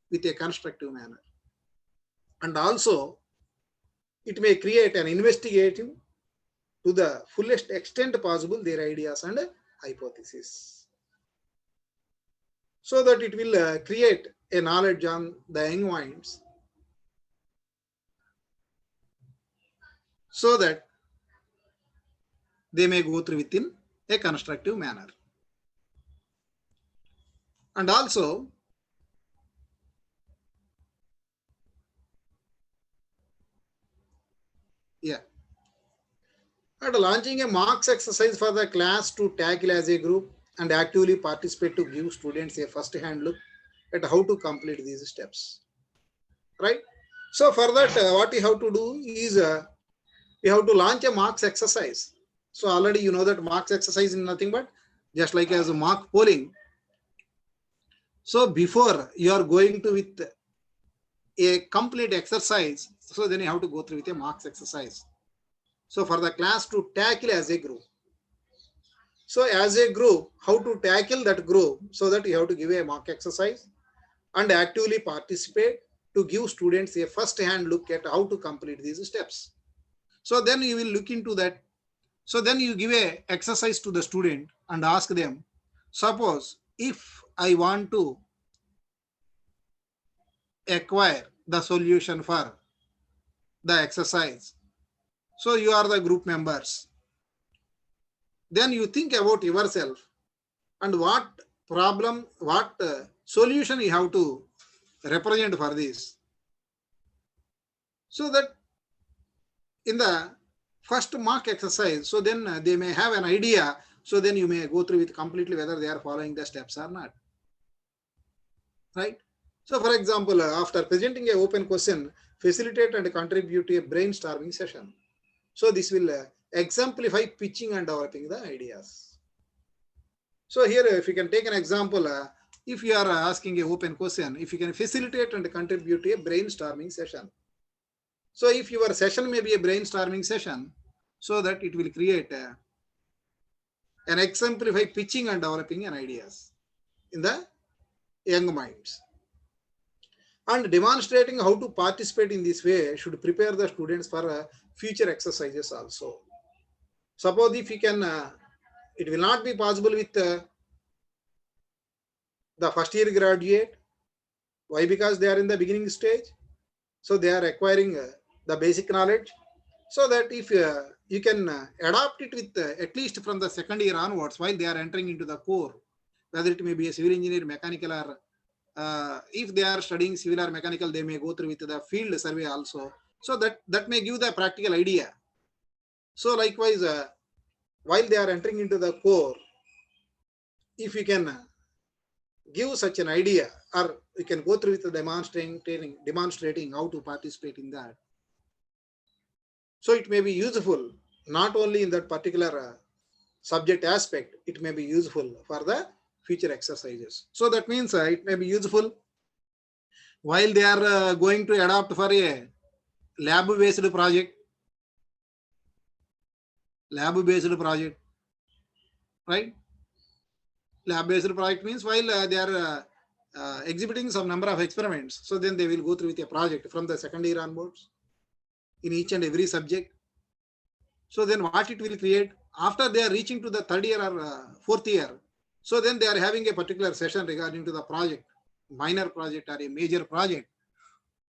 with a constructive manner. And also it may create an investigative to the fullest extent possible their ideas and hypotheses, so that it will create a knowledge on the young minds, so that they may go through within a constructive manner. And also and launching a marks exercise for the class to tackle as a group and actively participate to give students a first-hand look at how to complete these steps. Right? So for that, what we have to do is we have to launch a marks exercise. So already you know that marks exercise is nothing but just like as a mock polling. So before you are going to with a complete exercise, so then you have to go through with a marks exercise. So for the class to tackle as a group. So as a group, how to tackle that group, so that you have to give a mock exercise and actively participate to give students a first-hand look at how to complete these steps. So then you will look into that. So then you give a exercise to the student and ask them, suppose if I want to acquire the solution for the exercise, so you are the group members, then you think about yourself and what problem, what solution you have to represent for this, so that in the first mock exercise, so then they may have an idea, so then you may go through with completely whether they are following the steps or not. Right? So for example, after presenting a open question, facilitate and contribute to a brainstorming session. So this will exemplify pitching and developing the ideas. So here, if you can take an example, if you are asking a open question, if you can facilitate and contribute to a brainstorming session. So if your session may be a brainstorming session, so that it will create an exemplify pitching and developing an ideas in the young minds. And demonstrating how to participate in this way should prepare the students for future exercises also. Suppose if you can, it will not be possible with the first year graduate. Why? Because they are in the beginning stage. So they are acquiring the basic knowledge. So that if you can adapt it with at least from the second year onwards, while they are entering into the core, whether it may be a civil engineer, mechanical, or if they are studying civil or mechanical, they may go through with the field survey also. So that may give the practical idea. So likewise, while they are entering into the core, if we can give such an idea, or we can go through with the demonstrating how to participate in that. So it may be useful not only in that particular subject aspect, it may be useful for the future exercises. So that means it may be useful while they are going to adopt for a lab-based project, right? Lab-based project means while they are exhibiting some number of experiments, so then they will go through with a project from the second year onwards in each and every subject. So then what it will create after they are reaching to the third year or fourth year, so then they are having a particular session regarding to the project, minor project or a major project,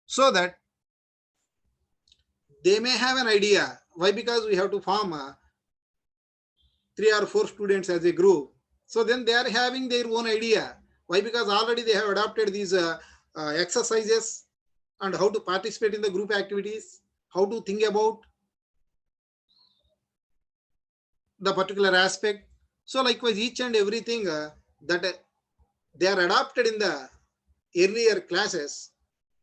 so that they may have an idea. Why? Because we have to form 3 or 4 students as a group. So then they are having their own idea. Why? Because already they have adopted these exercises and how to participate in the group activities, how to think about the particular aspect. So likewise, each and everything that they are adopted in the earlier classes,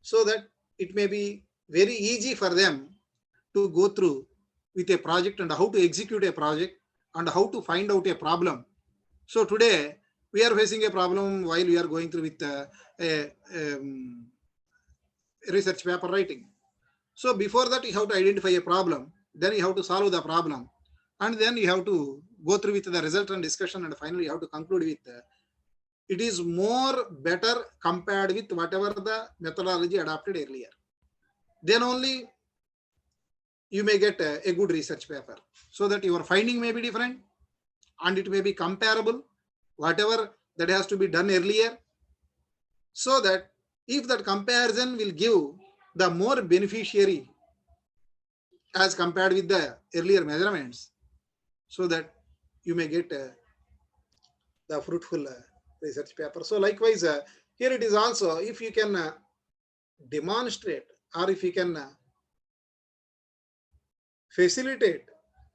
so that it may be very easy for them to go through with a project and how to execute a project and how to find out a problem. So today we are facing a problem while we are going through with a research paper writing. So before that, you have to identify a problem, then you have to solve the problem, and then you have to go through with the result and discussion, and finally you have to conclude with it is more better compared with whatever the methodology adopted earlier. Then only you may get a good research paper, so that your finding may be different and it may be comparable, whatever that has to be done earlier, so that if that comparison will give the more beneficiary as compared with the earlier measurements, so that you may get the fruitful research paper. So likewise, here it is also, if you can demonstrate or if you can facilitate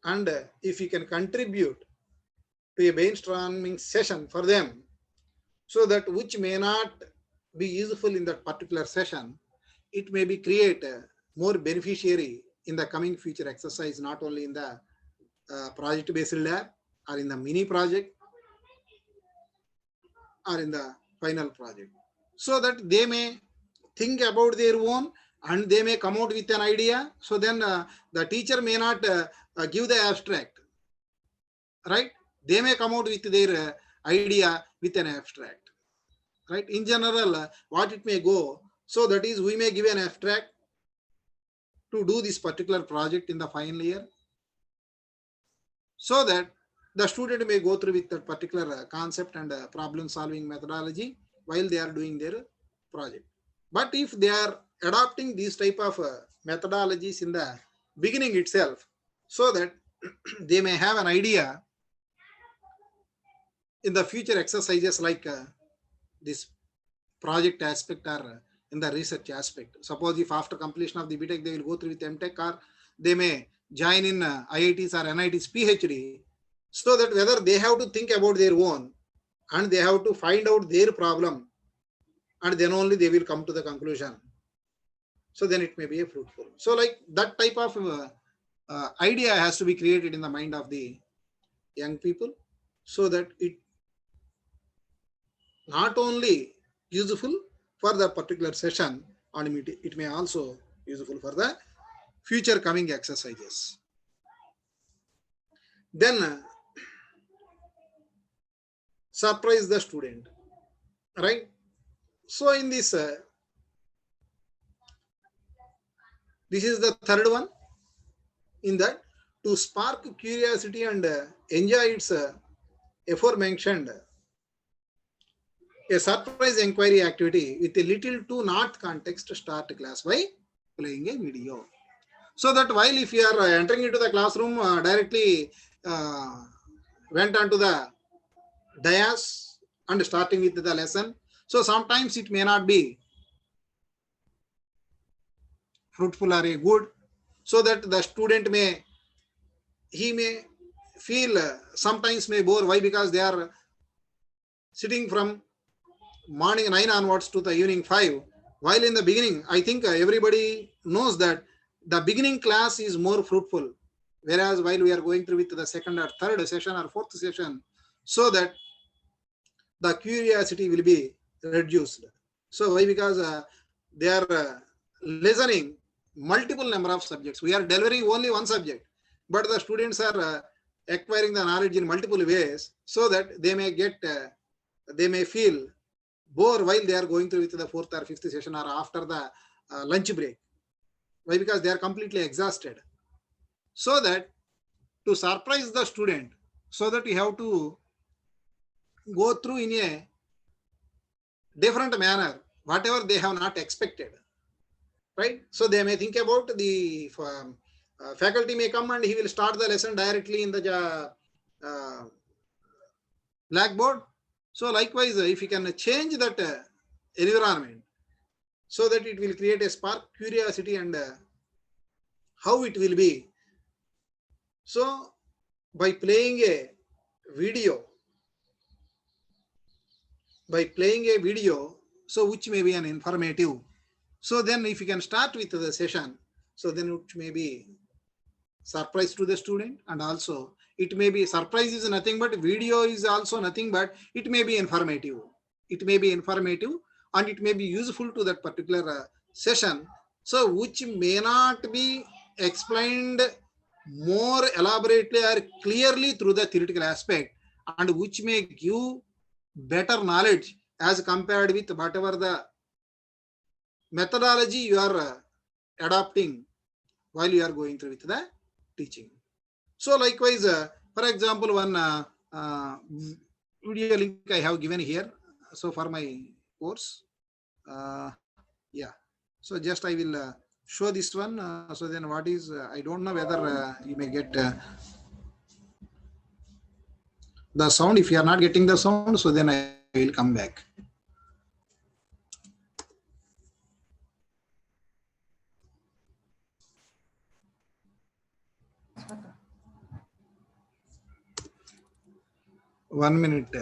and if you can contribute to a brainstorming session for them, so that which may not be useful in that particular session, it may be create more beneficiary in the coming future exercise, not only in the project based lab or in the mini project or in the final project, so that they may think about their own and they may come out with an idea. So then the teacher may not give the abstract, right? They may come out with their idea with an abstract, right? In general, what it may go, so that is we may give an abstract to do this particular project in the final year, so that the student may go through with that particular concept and problem solving methodology while they are doing their project. But if they are adopting these type of methodologies in the beginning itself, so that they may have an idea in the future exercises, like this project aspect or in the research aspect. Suppose if after completion of the BTech they will go through with MTech, or they may join in IITs or NITs PhD, so that whether they have to think about their own and they have to find out their problem, and then only they will come to the conclusion. So then it may be a fruitful. So like that type of idea has to be created in the mind of the young people, so that it not only useful for the particular session, and it may also useful for the future coming exercises. Then surprise the student, right? So in this This is the third one. In that, to spark curiosity and enjoy its aforementioned a surprise inquiry activity with a little to not context start class by playing a video. So that while if you are entering into the classroom directly went onto the dais and starting with the lesson, so sometimes it may not be fruitful or a good, so that the student may feel sometimes may bore. Why? Because they are sitting from morning 9 onwards to the evening 5. While in the beginning, I think everybody knows that the beginning class is more fruitful. Whereas while we are going through with the second or third session or fourth session, so that the curiosity will be reduced. So why? Because they are listening multiple number of subjects. We are delivering only one subject, but the students are acquiring the knowledge in multiple ways, so that they may feel bore while they are going through with the fourth or fifth session or after the lunch break. Why? Because they are completely exhausted. So that to surprise the student, so that you have to go through in a different manner, whatever they have not expected, right? So they may think about the faculty may come and he will start the lesson directly in the blackboard. So likewise, if you can change that environment, so that it will create a spark curiosity and how it will be. So by playing a video, so which may be an informative. So then if you can start with the session, so then it may be surprise to the student, and also it may be surprise is nothing but video is also nothing but it may be informative. It may be informative and it may be useful to that particular session. So which may not be explained more elaborately or clearly through the theoretical aspect, and which may give better knowledge as compared with whatever the methodology you are adopting while you are going through with the teaching. So likewise, for example, one video link I have given here. So for my course, yeah. So just I will show this one. So then what is, I don't know whether you may get the sound. If you are not getting the sound, so then I will come back. One minute.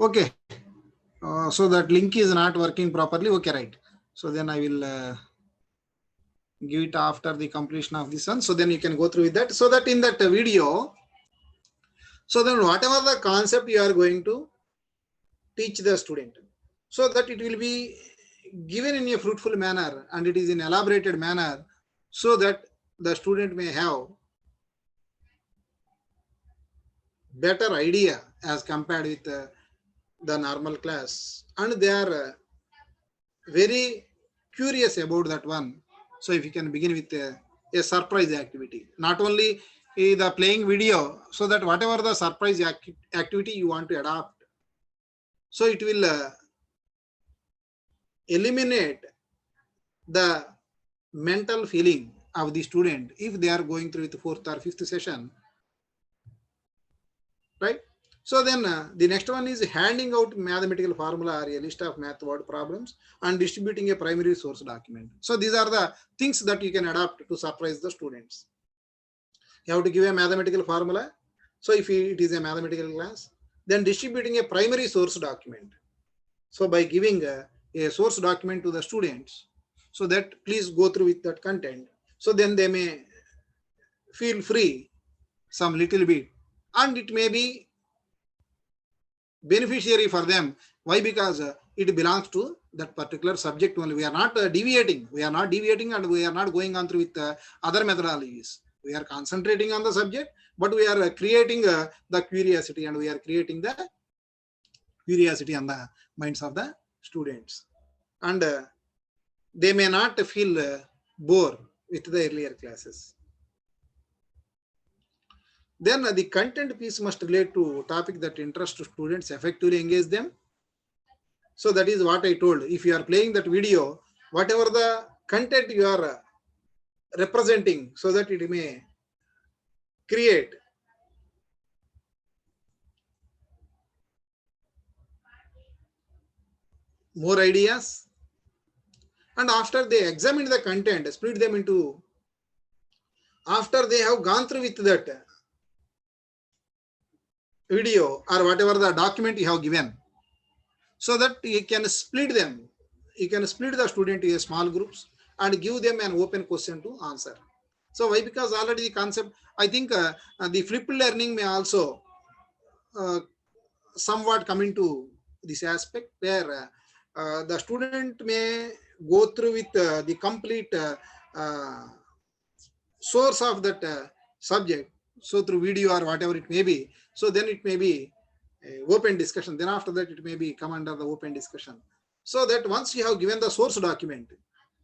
Okay. So that link is not working properly. Okay, right. So then I will give it after the completion of this one. So then you can go through with that. So that in that video, so then whatever the concept you are going to teach the student, so that it will be given in a fruitful manner and it is in elaborated manner, so that the student may have better idea as compared with the normal class, and they are very curious about that one. So if you can begin with a surprise activity, not only the playing video, so that whatever the surprise activity you want to adopt, so it will eliminate the mental feeling of the student if they are going through the fourth or fifth session, right? So then the next one is handing out mathematical formula or a list of math word problems and distributing a primary source document. So these are the things that you can adapt to surprise the students. You have to give a mathematical formula. So if it is a mathematical class, then distributing a primary source document. So by giving a source document to the students, so that please go through with that content. So then they may feel free some little bit, and it may be beneficiary for them. Why? Because it belongs to that particular subject only. We are not deviating. We are not deviating, and we are not going on through with other methodologies. We are concentrating on the subject, but we are creating the curiosity, and we are creating the curiosity on the minds of the students. And they may not feel bored with the earlier classes. Then the content piece must relate to topic that interests students, effectively engage them. So that is what I told. If you are playing that video, whatever the content you are representing, so that it may create more ideas. And after they examine the content, split them into, after they have gone through with that video or whatever the document you have given, so that you can split them. You can split the student into small groups and give them an open question to answer. So why? Because already the concept, I think the flipped learning may also somewhat come into this aspect, where the student may go through with the complete source of that subject, so through video or whatever it may be. So then it may be open discussion. Then after that, it may be come under the open discussion. So that once you have given the source document,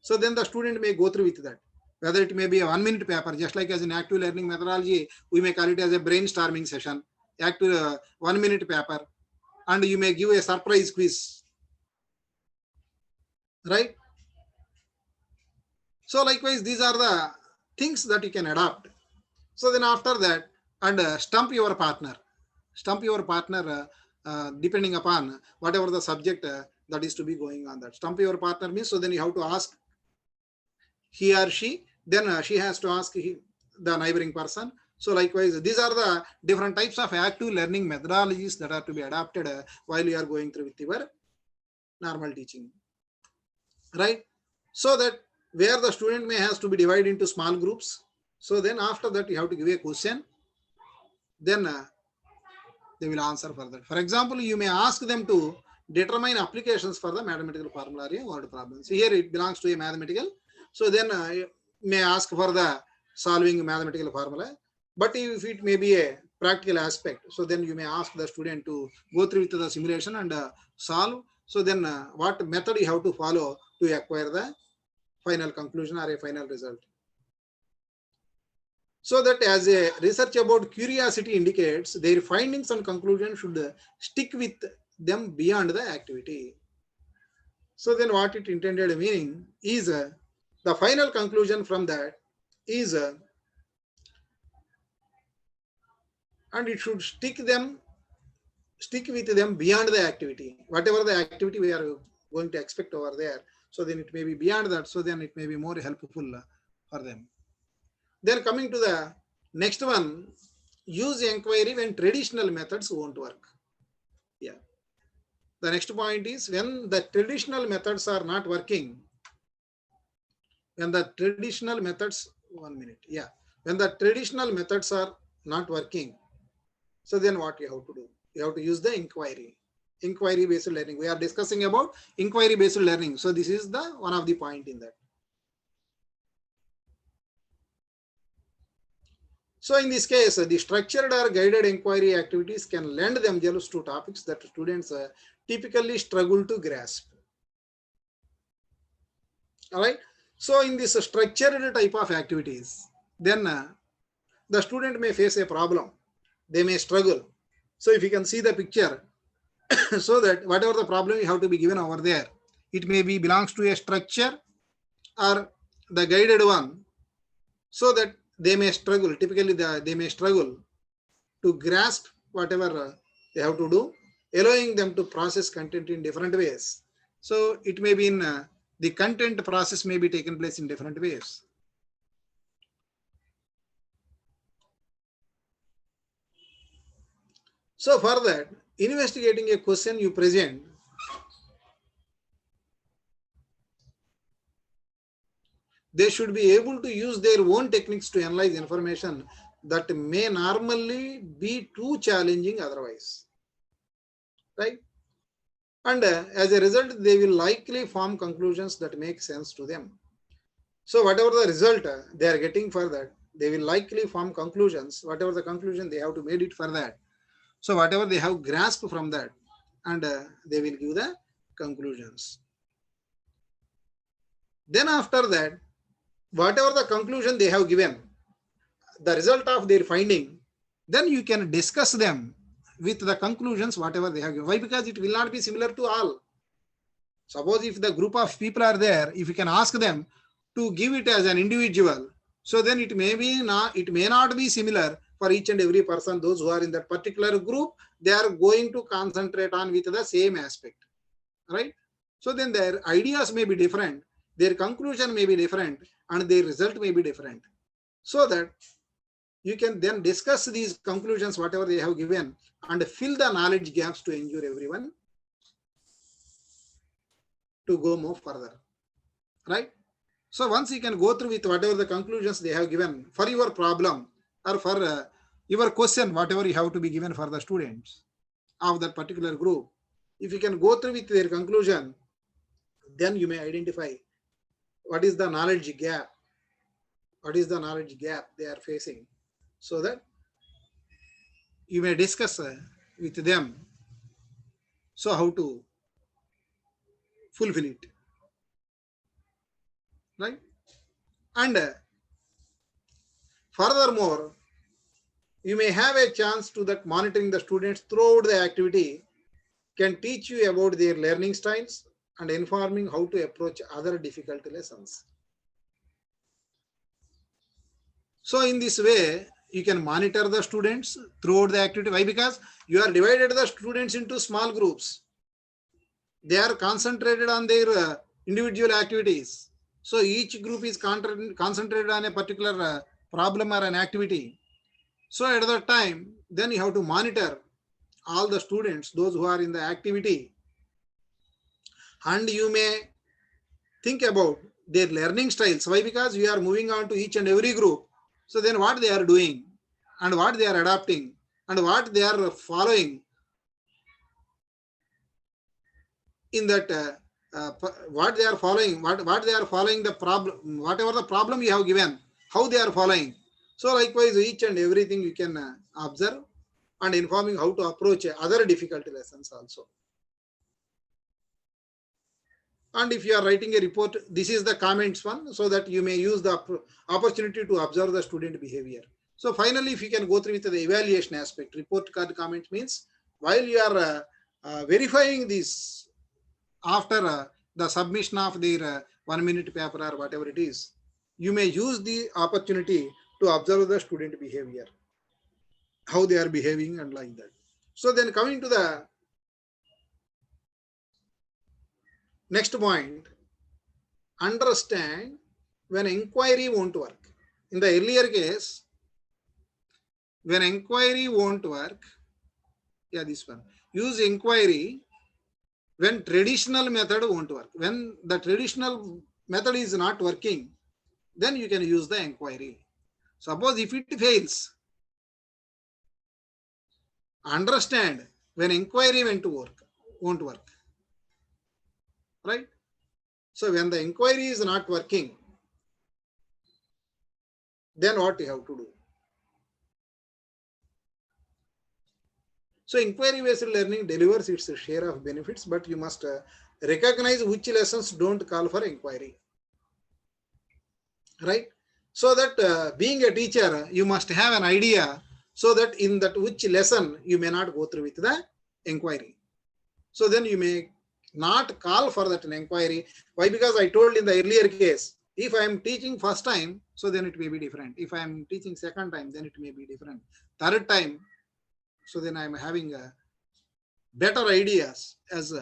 so then the student may go through with that. Whether it may be a 1 minute paper, just like as in active learning methodology, we may call it as a brainstorming session, active 1 minute paper, and you may give a surprise quiz, right? So likewise, these are the things that you can adopt. So then after that, and stump your partner. Stump your partner depending upon whatever the subject that is to be going on that. Stump your partner means, so then you have to ask he or she, then she has to ask the neighboring person. So likewise, these are the different types of active learning methodologies that are to be adopted while you are going through with your normal teaching, right? So that where the student may has to be divided into small groups. So then after that, you have to give a question. Then they will answer for that. For example, you may ask them to determine applications for the mathematical formula or word problems. Here it belongs to a mathematical. So then you may ask for the solving mathematical formula. But if it may be a practical aspect, so then you may ask the student to go through with the simulation and solve. So then what method you have to follow to acquire the final conclusion or a final result. So that as a research about curiosity indicates, their findings and conclusions should stick with them beyond the activity. So then what it intended meaning is the final conclusion from that is and it should stick with them beyond the activity. Whatever the activity we are going to expect over there, so then it may be beyond that, so then it may be more helpful for them. Then coming to the next one, use inquiry when traditional methods won't work. Yeah. The next point is when the traditional methods are not working. When the traditional methods, 1 minute. Yeah. When the traditional methods are not working, so then what you have to do? You have to use the inquiry based learning. We are discussing about inquiry based learning. So this is the one of the point in that. So in this case, the structured or guided inquiry activities can lend themselves to topics that students typically struggle to grasp. All right. So in this structured type of activities, then the student may face a problem. They may struggle. So if you can see the picture, so that whatever the problem you have to be given over there, it may be belongs to a structure or the guided one, so that they may struggle. Typically, they may struggle to grasp whatever they have to do, allowing them to process content in different ways. So it may be in the content process may be taken place in different ways. So for that, investigating a question you present, they should be able to use their own techniques to analyze information that may normally be too challenging otherwise, right? And as a result, they will likely form conclusions that make sense to them. So whatever the result they are getting for that, they will likely form conclusions, whatever the conclusion they have to made it for that. So whatever they have grasped from that, and they will give the conclusions. Then after that, whatever the conclusion they have given, the result of their finding, then you can discuss them with the conclusions, whatever they have given. Why? Because it will not be similar to all. Suppose if the group of people are there, if you can ask them to give it as an individual, so then it may not be similar for each and every person. Those who are in that particular group, they are going to concentrate on with the same aspect, right? So then their ideas may be different, their conclusion may be different, and their result may be different. So that you can then discuss these conclusions, whatever they have given, and fill the knowledge gaps to ensure everyone to go more further, right? So once you can go through with whatever the conclusions they have given for your problem or for your question, whatever you have to be given for the students of that particular group, if you can go through with their conclusion, then you may identify what is the knowledge gap, they are facing, so that you may discuss with them, so how to fulfill it, right? And furthermore, you may have a chance to that monitoring the students throughout the activity can teach you about their learning styles and informing how to approach other difficult lessons. So in this way, you can monitor the students throughout the activity. Why? Because you are divided the students into small groups. They are concentrated on their individual activities. So each group is concentrated on a particular problem or an activity. So at that time, then you have to monitor all the students, those who are in the activity, and you may think about their learning styles. Why? Because you are moving on to each and every group. So then what they are doing and what they are adapting and what they are following in that what they are following the problem, whatever the problem you have given, how they are following. So likewise, each and everything you can observe and informing how to approach other difficult lessons also. And if you are writing a report, this is the comments one, so that you may use the opportunity to observe the student behavior. So finally, if you can go through with the evaluation aspect, report card comments means while you are verifying this after the submission of their 1 minute paper or whatever it is, you may use the opportunity to observe the student behavior, how they are behaving and like that. So then coming to the next point, understand when inquiry won't work. In the earlier case, when inquiry won't work, this one, use inquiry when traditional method won't work. When the traditional method is not working, then you can use the inquiry. Suppose if it fails, understand when inquiry won't work, right? So when the inquiry is not working, then what you have to do? So inquiry-based learning delivers its share of benefits, but you must recognize which lessons don't call for inquiry, right? So that being a teacher, you must have an idea, so that in that which lesson you may not go through with the inquiry. So then you may not call for that an inquiry. Why? Because I told in the earlier case, if I am teaching first time, so then it may be different. If I am teaching second time, then it may be different. Third time, so then I am having better ideas as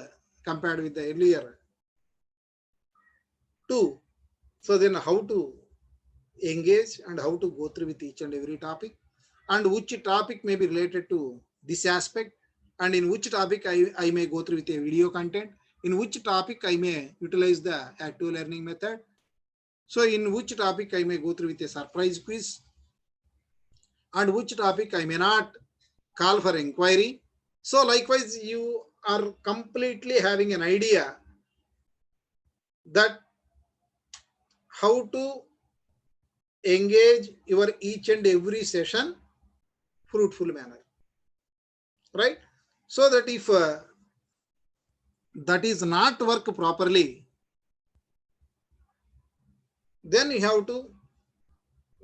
compared with the earlier two. So then how to engage and how to go through with each and every topic, and which topic may be related to this aspect, and in which topic I may go through with a video content, in which topic I may utilize the active learning method, So in which topic I may go through with a surprise quiz, and which topic I may not call for inquiry. So likewise, you are completely having an idea that how to engage your each and every session fruitful manner, right? So that if that is not work properly, then you have to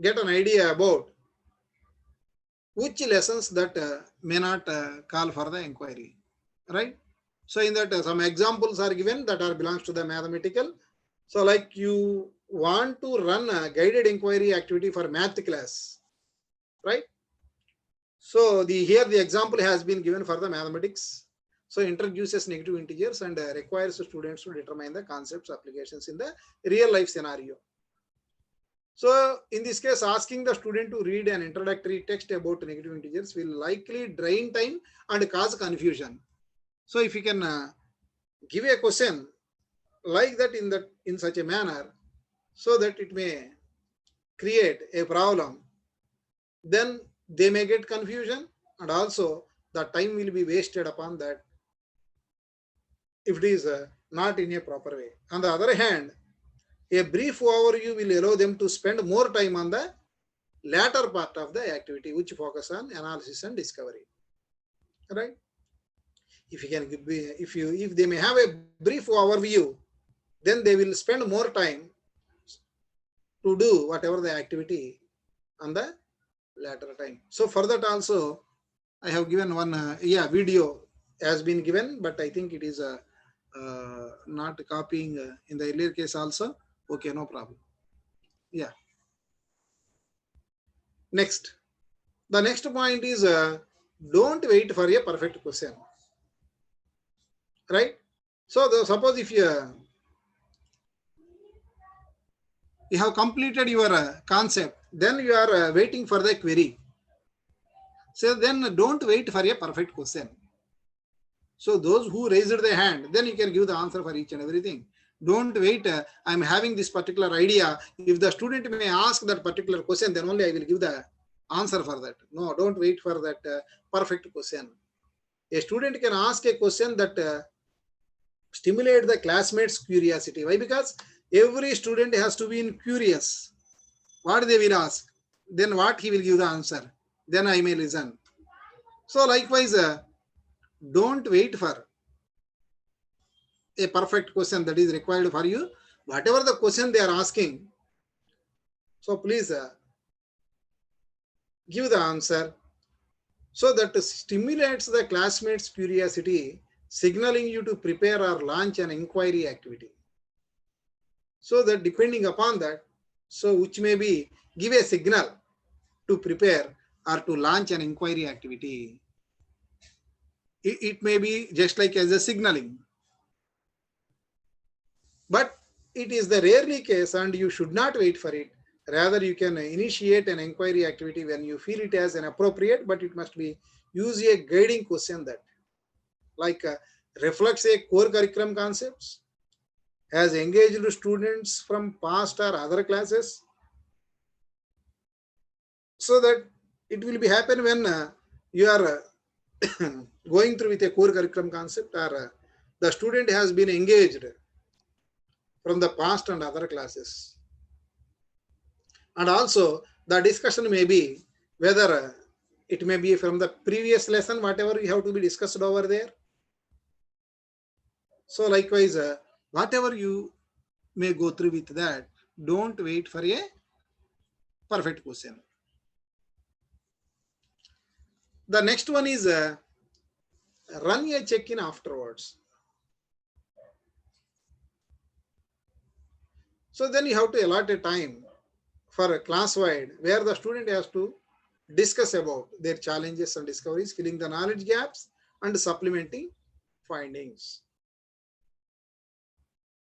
get an idea about which lessons that may not call for the inquiry, right? So in that some examples are given that are belongs to the mathematical. So like you want to run a guided inquiry activity for math class, right? So here the example has been given for the mathematics. So introduces negative integers and requires students to determine the concepts applications in the real life scenario. So in this case, asking the student to read an introductory text about negative integers will likely drain time and cause confusion. So if you can give a question like that in such a manner, so that it may create a problem, then they may get confusion, and also the time will be wasted upon that if it is not in a proper way. On the other hand, a brief overview will allow them to spend more time on the latter part of the activity, which focus on analysis and discovery, right? If you can give, if they may have a brief overview, then they will spend more time to do whatever the activity on the latter time. So for that also, I have given one video has been given, but I think it is not copying in the earlier case also. Okay, no problem. Yeah. Next, the next point is don't wait for a perfect question, right? So suppose if you have completed your concept, then you are waiting for the query. So then don't wait for a perfect question. So those who raised their hand, then you can give the answer for each and everything. Don't wait. I'm having this particular idea. If the student may ask that particular question, then only I will give the answer for that. No, don't wait for that perfect question. A student can ask a question that stimulate the classmates' curiosity. Why? Because every student has to be curious. What they will ask, then what he will give the answer. Then I may listen. So likewise, don't wait for a perfect question that is required for you. Whatever the question they are asking, so please give the answer, so that stimulates the classmates' curiosity, signaling you to prepare or launch an inquiry activity. So that depending upon that, so which may be give a signal to prepare or to launch an inquiry activity. It may be just like as a signaling, but it is the rarely case and you should not wait for it. Rather, you can initiate an inquiry activity when you feel it as an appropriate, but it must be use a guiding question that like reflects a core curriculum concepts, has engaged students from past or other classes, so that it will be happen when you are going through with a core curriculum concept, or the student has been engaged from the past and other classes. And also the discussion may be whether it may be from the previous lesson, whatever you have to be discussed over there. So likewise, whatever you may go through with that, don't wait for a perfect question. The next one is run a check-in afterwards. So then you have to allot a time for a class-wide where the student has to discuss about their challenges and discoveries, filling the knowledge gaps and supplementing findings.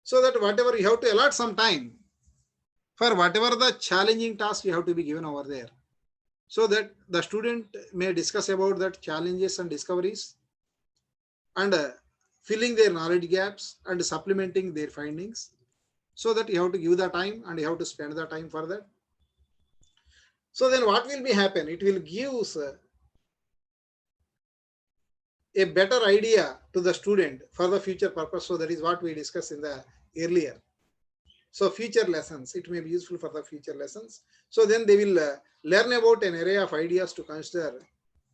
So that whatever you have to allot some time for whatever the challenging task you have to be given over there, so that the student may discuss about that challenges and discoveries and filling their knowledge gaps and supplementing their findings. So that you have to give the time and you have to spend the time for that. So then what will be happen? It will give a better idea to the student for the future purpose. So that is what we discussed in the earlier. So future lessons, it may be useful for the future lessons. So then they will learn about an array of ideas to consider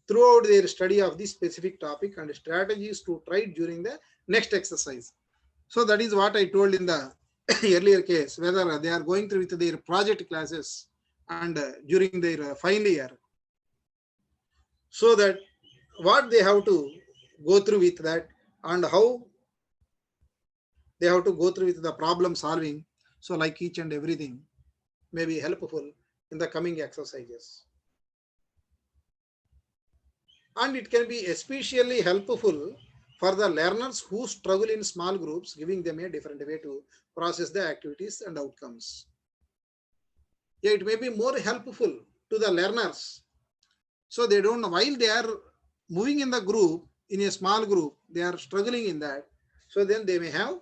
throughout their study of this specific topic and strategies to try during the next exercise. So that is what I told in the earlier case, whether they are going through with their project classes and during their final year. So that what they have to go through with that and how they have to go through with the problem solving. So like each and everything may be helpful in the coming exercises. And it can be especially helpful for the learners who struggle in small groups, giving them a different way to process the activities and outcomes. Yeah, it may be more helpful to the learners. So they don't know, while they are moving in the group, in a small group, they are struggling in that. So then they may have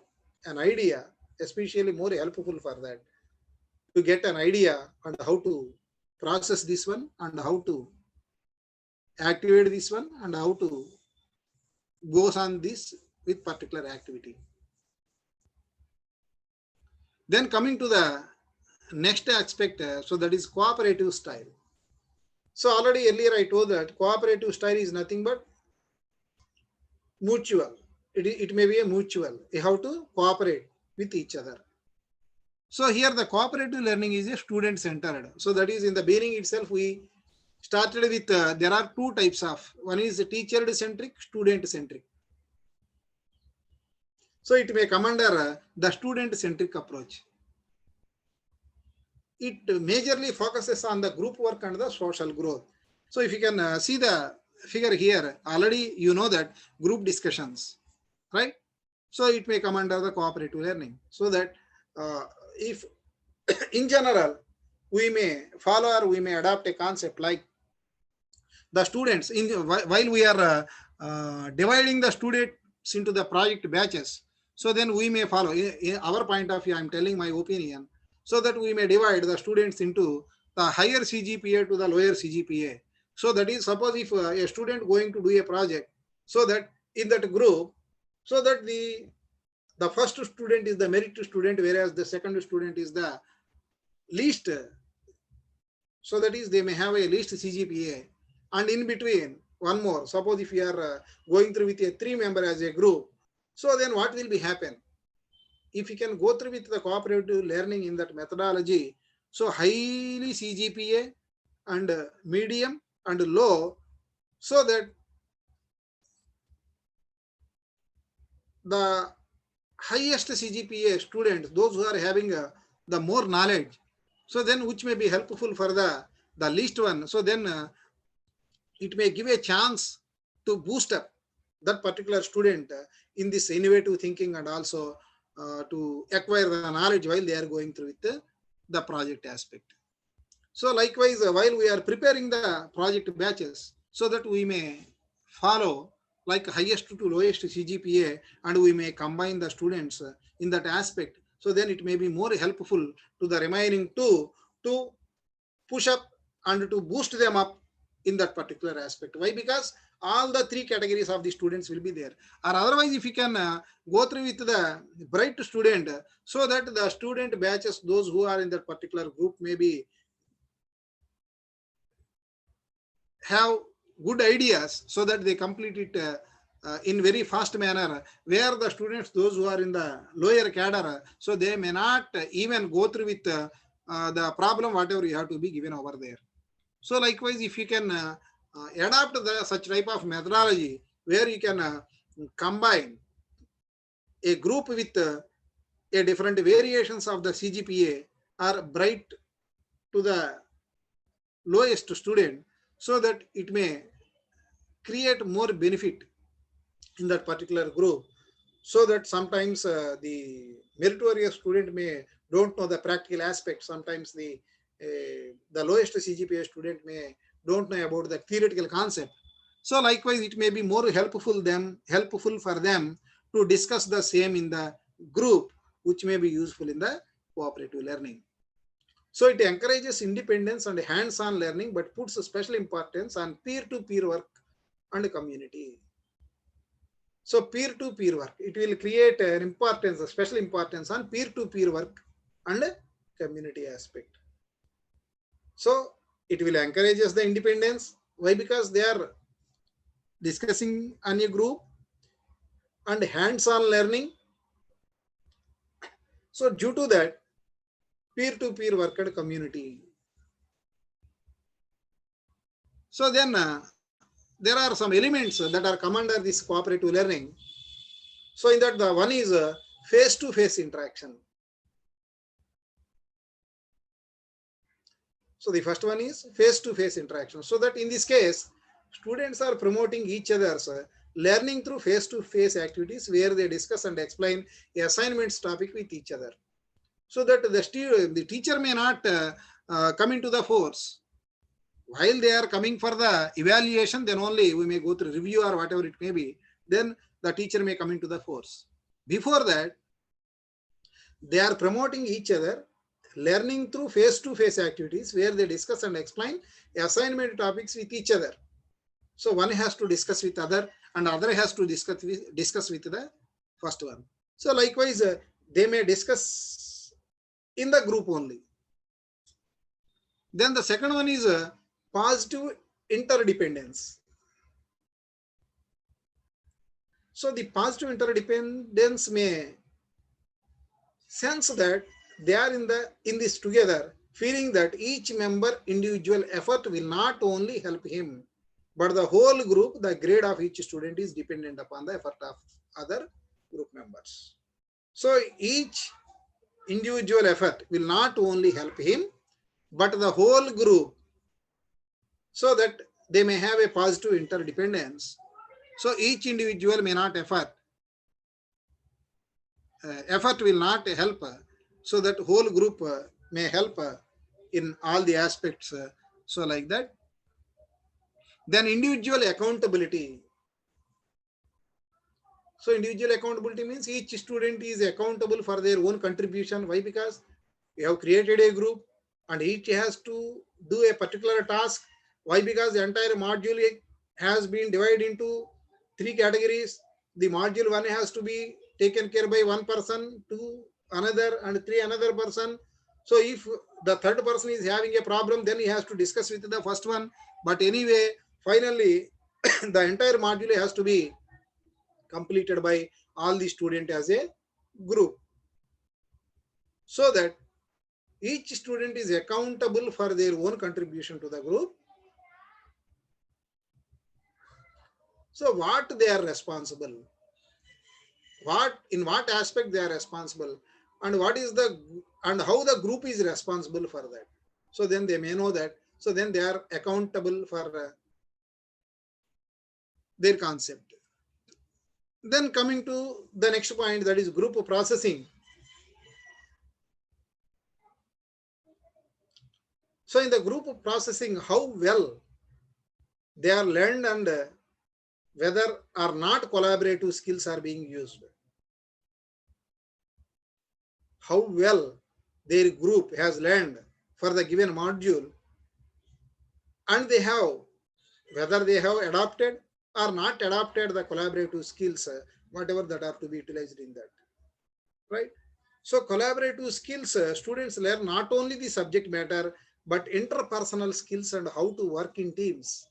an idea, especially more helpful for that, to get an idea on how to process this one and how to activate this one and how to goes on this with particular activity. Then coming to the next aspect, so that is cooperative style. So already earlier I told that cooperative style is nothing but mutual. It may be a mutual. You have to cooperate with each other. So here the cooperative learning is a student centered. So that is in the beginning itself we started with there are two types of, one is teacher centric, student centric. So it may come under the student centric approach. It majorly focuses on the group work and the social growth. So if you can see the figure here, already you know that group discussions, right? So it may come under the cooperative learning. So that if in general we may follow or we may adopt a concept like the students while we are dividing the students into the project batches. So then we may follow, in our point of view, I'm telling my opinion, so that we may divide the students into the higher CGPA to the lower CGPA. So that is, suppose if a student going to do a project, so that in that group, so that the first student is the merit student, whereas the second student is the least. So that is, they may have a least CGPA. And in between, one more, suppose if you are going through with a 3-member as a group, so then what will be happen? If you can go through with the cooperative learning in that methodology, so highly CGPA and medium and low, so that the highest CGPA students, those who are having the more knowledge, so then which may be helpful for the least one. So then it may give a chance to boost up that particular student in this innovative thinking and also to acquire the knowledge while they are going through with the project aspect. So likewise, while we are preparing the project batches, so that we may follow like highest to lowest CGPA and we may combine the students in that aspect. So then it may be more helpful to the remaining two to push up and to boost them up in that particular aspect. Why? Because all the 3 categories of the students will be there. Or otherwise, if you can go through with the bright student, so that the student batches, those who are in that particular group, maybe have good ideas, so that they complete it in very fast manner, where the students, those who are in the lower cadre, so they may not even go through with the problem, whatever you have to be given over there. So likewise, if you can adapt such type of methodology, where you can combine a group with a different variations of the CGPA or bright to the lowest student, so that it may create more benefit in that particular group. So that sometimes the meritorious student may don't know the practical aspect. Sometimes the lowest CGPA student may don't know about the theoretical concept. So likewise, it may be more helpful for them to discuss the same in the group, which may be useful in the cooperative learning. So it encourages independence and hands-on learning, but puts a special importance on peer-to-peer work and community. So peer-to-peer work, it will create an importance, a special importance on peer-to-peer work and community aspect. So it will encourage us the independence. Why? Because they are discussing on a group and hands-on learning. So due to that, peer-to-peer work and community. So then there are some elements that are come under this cooperative learning. So in that, the one is face-to-face interaction. So the first one is face-to-face interaction. So that in this case, students are promoting each other's learning through face-to-face activities where they discuss and explain the assignments topic with each other. So that the teacher may not come into the force. While they are coming for the evaluation, then only we may go through review or whatever it may be. Then the teacher may come into the force. Before that, they are promoting each other, learning through face-to-face activities where they discuss and explain assignment topics with each other. So one has to discuss with other and other has to discuss with the first one. So likewise, they may discuss in the group only. Then the second one is positive interdependence. So the positive interdependence may sense that they are in this together, feeling that each member individual effort will not only help him, but the whole group, the grade of each student is dependent upon the effort of other group members. So each individual effort will not only help him, but the whole group, so that they may have a positive interdependence. So each individual may not effort will not help, so that whole group may help in all the aspects. So like that. Then individual accountability. So individual accountability means each student is accountable for their own contribution. Why? Because we have created a group and each has to do a particular task. Why? Because the entire module has been divided into 3 categories. The module 1 has to be taken care by one person, 2 another, and 3 another person. So if the third person is having a problem, then he has to discuss with the first one. But anyway, finally, the entire module has to be completed by all the students as a group. So that each student is accountable for their own contribution to the group. So what they are responsible, in what aspect they are responsible, and what is and how the group is responsible for that. So then they may know that. So then they are accountable for their concept. Then coming to the next point, that is group processing. So in the group processing, how well they are learned and whether or not collaborative skills are being used. How well their group has learned for the given module, and they have, whether they have adopted or not adopted the collaborative skills, whatever that are to be utilized in that, right? So collaborative skills, students learn not only the subject matter, but interpersonal skills and how to work in teams.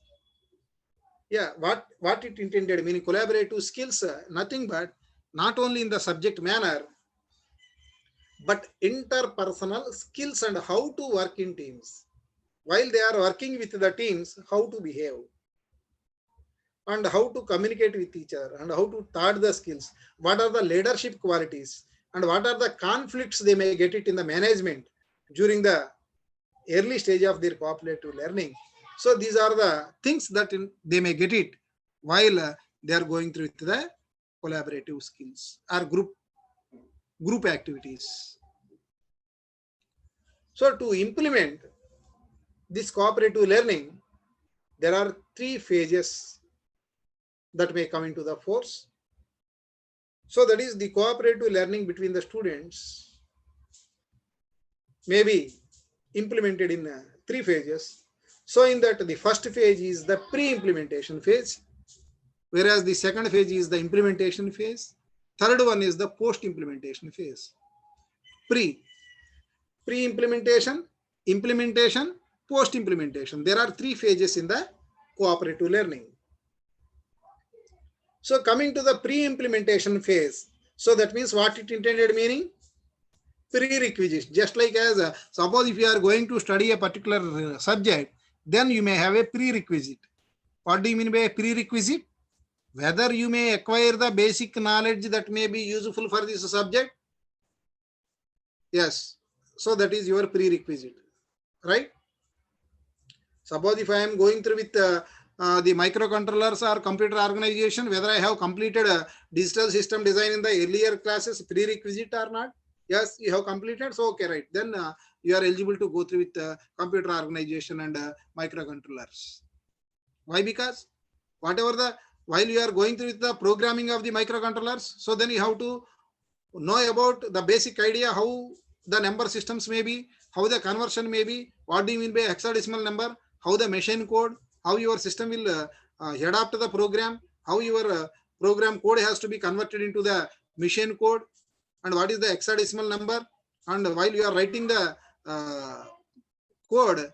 Yeah, what it intended, meaning collaborative skills, nothing but not only in the subject manner, but interpersonal skills and how to work in teams. While they are working with the teams, how to behave and how to communicate with each other and how to taught the skills. What are the leadership qualities and what are the conflicts they may get it in the management during the early stage of their cooperative learning. So these are the things that they may get it while they are going through the collaborative skills or group activities. So to implement this cooperative learning, there are 3 phases that may come into the force. So that is the cooperative learning between the students. may be implemented in 3 phases. So in that, the first phase is the pre-implementation phase, whereas the second phase is the implementation phase. Third one is the post-implementation phase. Pre-implementation, implementation, post-implementation. There are 3 phases in the cooperative learning. So coming to the pre-implementation phase, so that means what it intended meaning? Prerequisites. Just like as suppose if you are going to study a particular subject, then you may have a prerequisite. What do you mean by a prerequisite? Whether you may acquire the basic knowledge that may be useful for this subject. Yes. So that is your prerequisite, right? Suppose if I am going through with the microcontrollers or computer organization, whether I have completed digital system design in the earlier classes, prerequisite or not? Yes, you have completed. So okay, right. Then you are eligible to go through with computer organization and microcontrollers. Why? Because whatever the while you are going through with the programming of the microcontrollers, so then you have to know about the basic idea how the number systems may be, how the conversion may be, what do you mean by hexadecimal number, how the machine code, how your system will adapt to the program, how your program code has to be converted into the machine code, and what is the hexadecimal number. And while you are writing the code,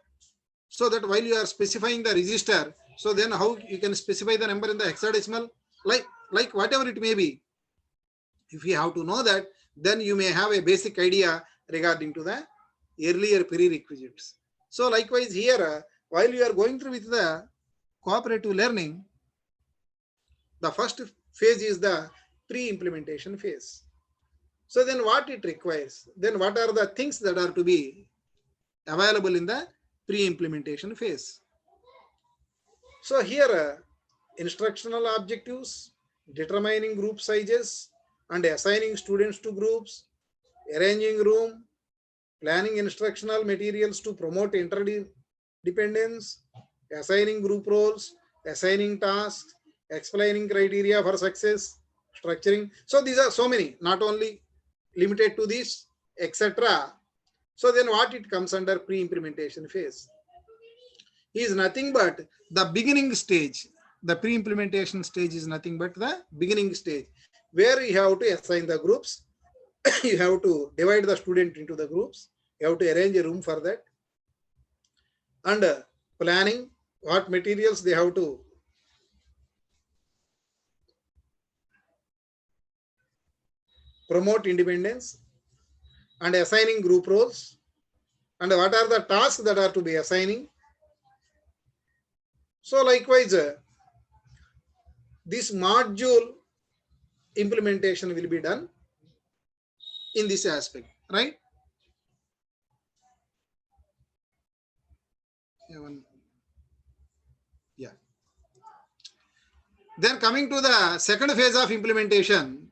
so that while you are specifying the register, so then how you can specify the number in the hexadecimal, like whatever it may be. If you have to know that, then you may have a basic idea regarding to the earlier prerequisites. So likewise here, while you are going through with the cooperative learning, the first phase is the pre-implementation phase. So then what it requires? Then what are the things that are to be available in the pre-implementation phase? So here, instructional objectives, determining group sizes and assigning students to groups, arranging room, planning instructional materials to promote interdependence, assigning group roles, assigning tasks, explaining criteria for success, structuring. So these are so many, not only limited to this, etc. So then what it comes under pre-implementation phase is nothing but the beginning stage. The pre-implementation stage is nothing but the beginning stage, where you have to assign the groups, you have to divide the student into the groups, you have to arrange a room for that, and planning what materials they have to promote independence, and assigning group roles, and what are the tasks that are to be assigning. So likewise, this module implementation will be done in this aspect, right? Yeah. Then coming to the second phase of implementation.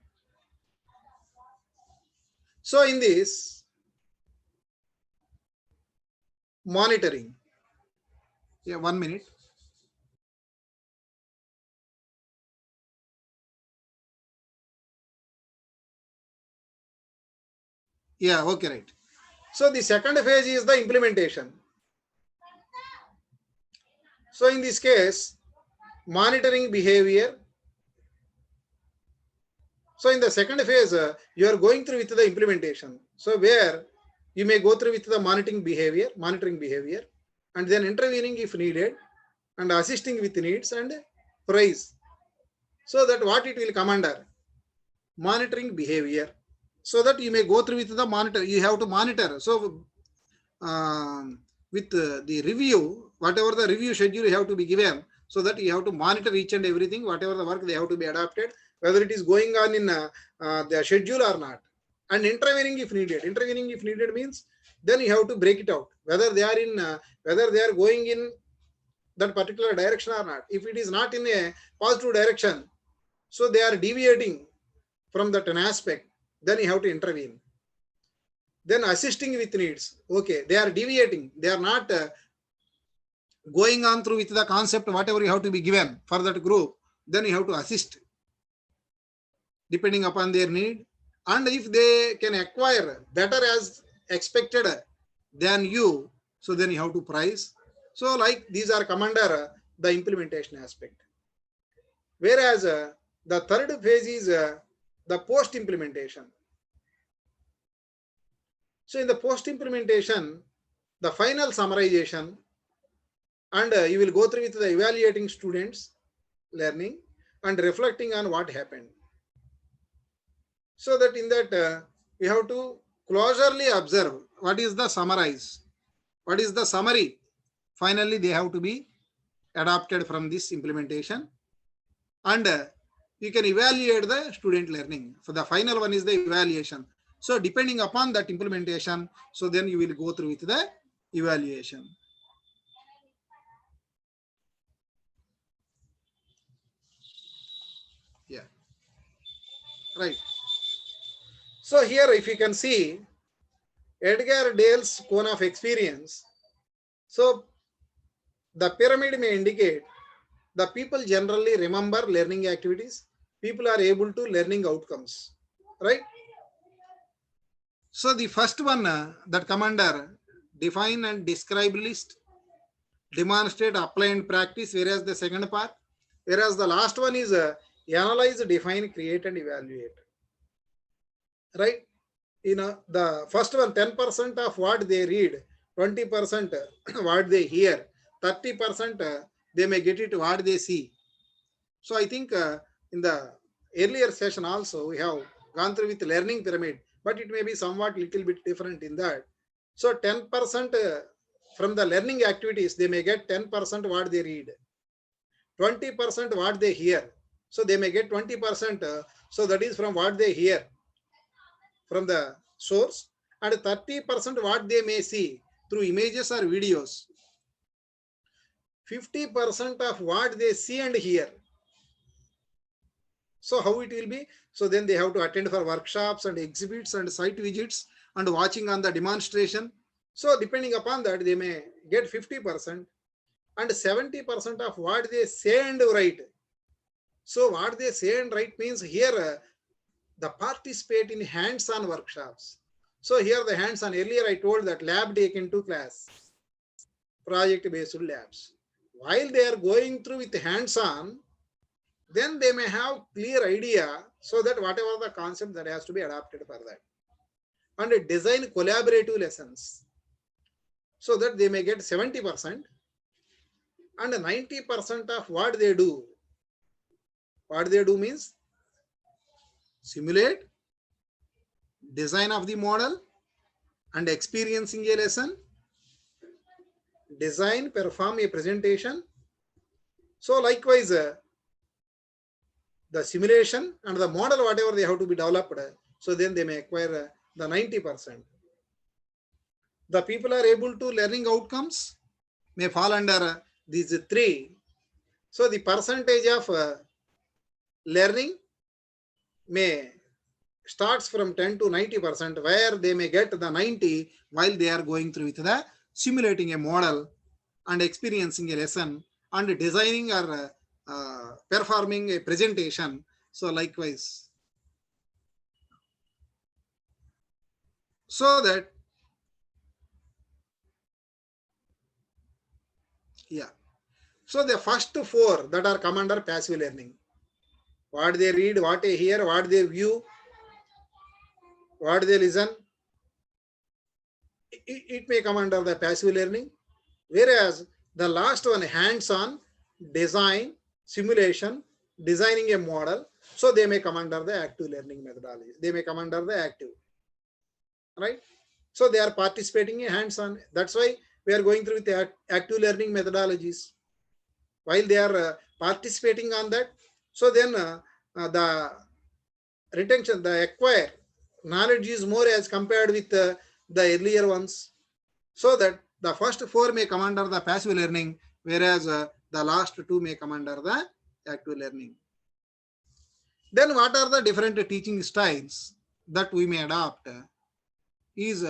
So in this, monitoring. Yeah, 1 minute. Yeah, okay, right. So the second phase is the implementation. So in this case, monitoring behavior. So in the second phase, you are going through with the implementation. So where you may go through with the monitoring behavior, and then intervening if needed, and assisting with needs and praise. So that what it will come under? Monitoring behavior. So that you may go through with the monitor. You have to monitor. So with the review, whatever the review schedule you have to be given, so that you have to monitor each and everything, whatever the work they have to be adapted, whether it is going on in the schedule or not, and intervening if needed. Intervening if needed means then you have to break it out, whether they are in whether they are going in that particular direction or not. If it is not in a positive direction, so they are deviating from that an aspect, then you have to intervene. Then assisting with needs. Okay, they are deviating. They are not going on through with the concept, whatever you have to be given for that group, then you have to assist depending upon their need. And if they can acquire better as expected than you, so then you have to price. So like these are come under the implementation aspect. Whereas the third phase is the post implementation. So in the post implementation, the final summarization, and you will go through with the evaluating students learning and reflecting on what happened. So that in that we have to closely observe what is the summarize, what is the summary. Finally, they have to be adopted from this implementation, and you can evaluate the student learning. So the final one is the evaluation. So depending upon that implementation, so then you will go through with the evaluation. Yeah, right. So here, if you can see Edgar Dale's cone of experience, so the pyramid may indicate the people generally remember learning activities. People are able to learning outcomes, right? So the first one that come under define and describe list, demonstrate, apply and practice, whereas the second part, whereas the last one is analyze, define, create and evaluate, right? The first one, 10% of what they read, 20% what they hear, 30% they may get it what they see. So I think in the earlier session also we have gone through with learning pyramid, but it may be somewhat little bit different in that. So 10% from the learning activities, they may get 10% what they read, 20% what they hear. So they may get 20%. So that is from what they hear from the source, and 30% what they may see through images or videos, 50% of what they see and hear. So how it will be? So then they have to attend for workshops and exhibits and site visits and watching on the demonstration. So depending upon that, they may get 50%, and 70% of what they say and write. So what they say and write means here the participate in hands-on workshops. So here the hands-on, earlier I told that lab taken to class, project-based labs. While they are going through with hands-on, then they may have clear idea, so that whatever the concept that has to be adapted for that. And design collaborative lessons, so that they may get 70%, and 90% of what they do. What they do means simulate, design of the model and experiencing a lesson, design, perform a presentation. So likewise, the simulation and the model, whatever they have to be developed, so then they may acquire the 90%. The people are able to learning outcomes may fall under these three. So the percentage of learning may starts from 10 to 90%, where they may get the 90 while they are going through with the simulating a model and experiencing a lesson and designing or performing a presentation. So likewise, so that, yeah. So the first four that are come under passive learning. What they read, what they hear, what they view, what they listen, it may come under the passive learning. Whereas the last one, hands-on, design, simulation, designing a model, so they may come under the active learning methodology. They may come under the active, right? So they are participating in hands-on. That's why we are going through with the active learning methodologies. While they are participating on that, so then the retention, the acquire knowledge is more as compared with the earlier ones. So that the first four may come under the passive learning, whereas the last two may come under the active learning. Then what are the different teaching styles that we may adopt is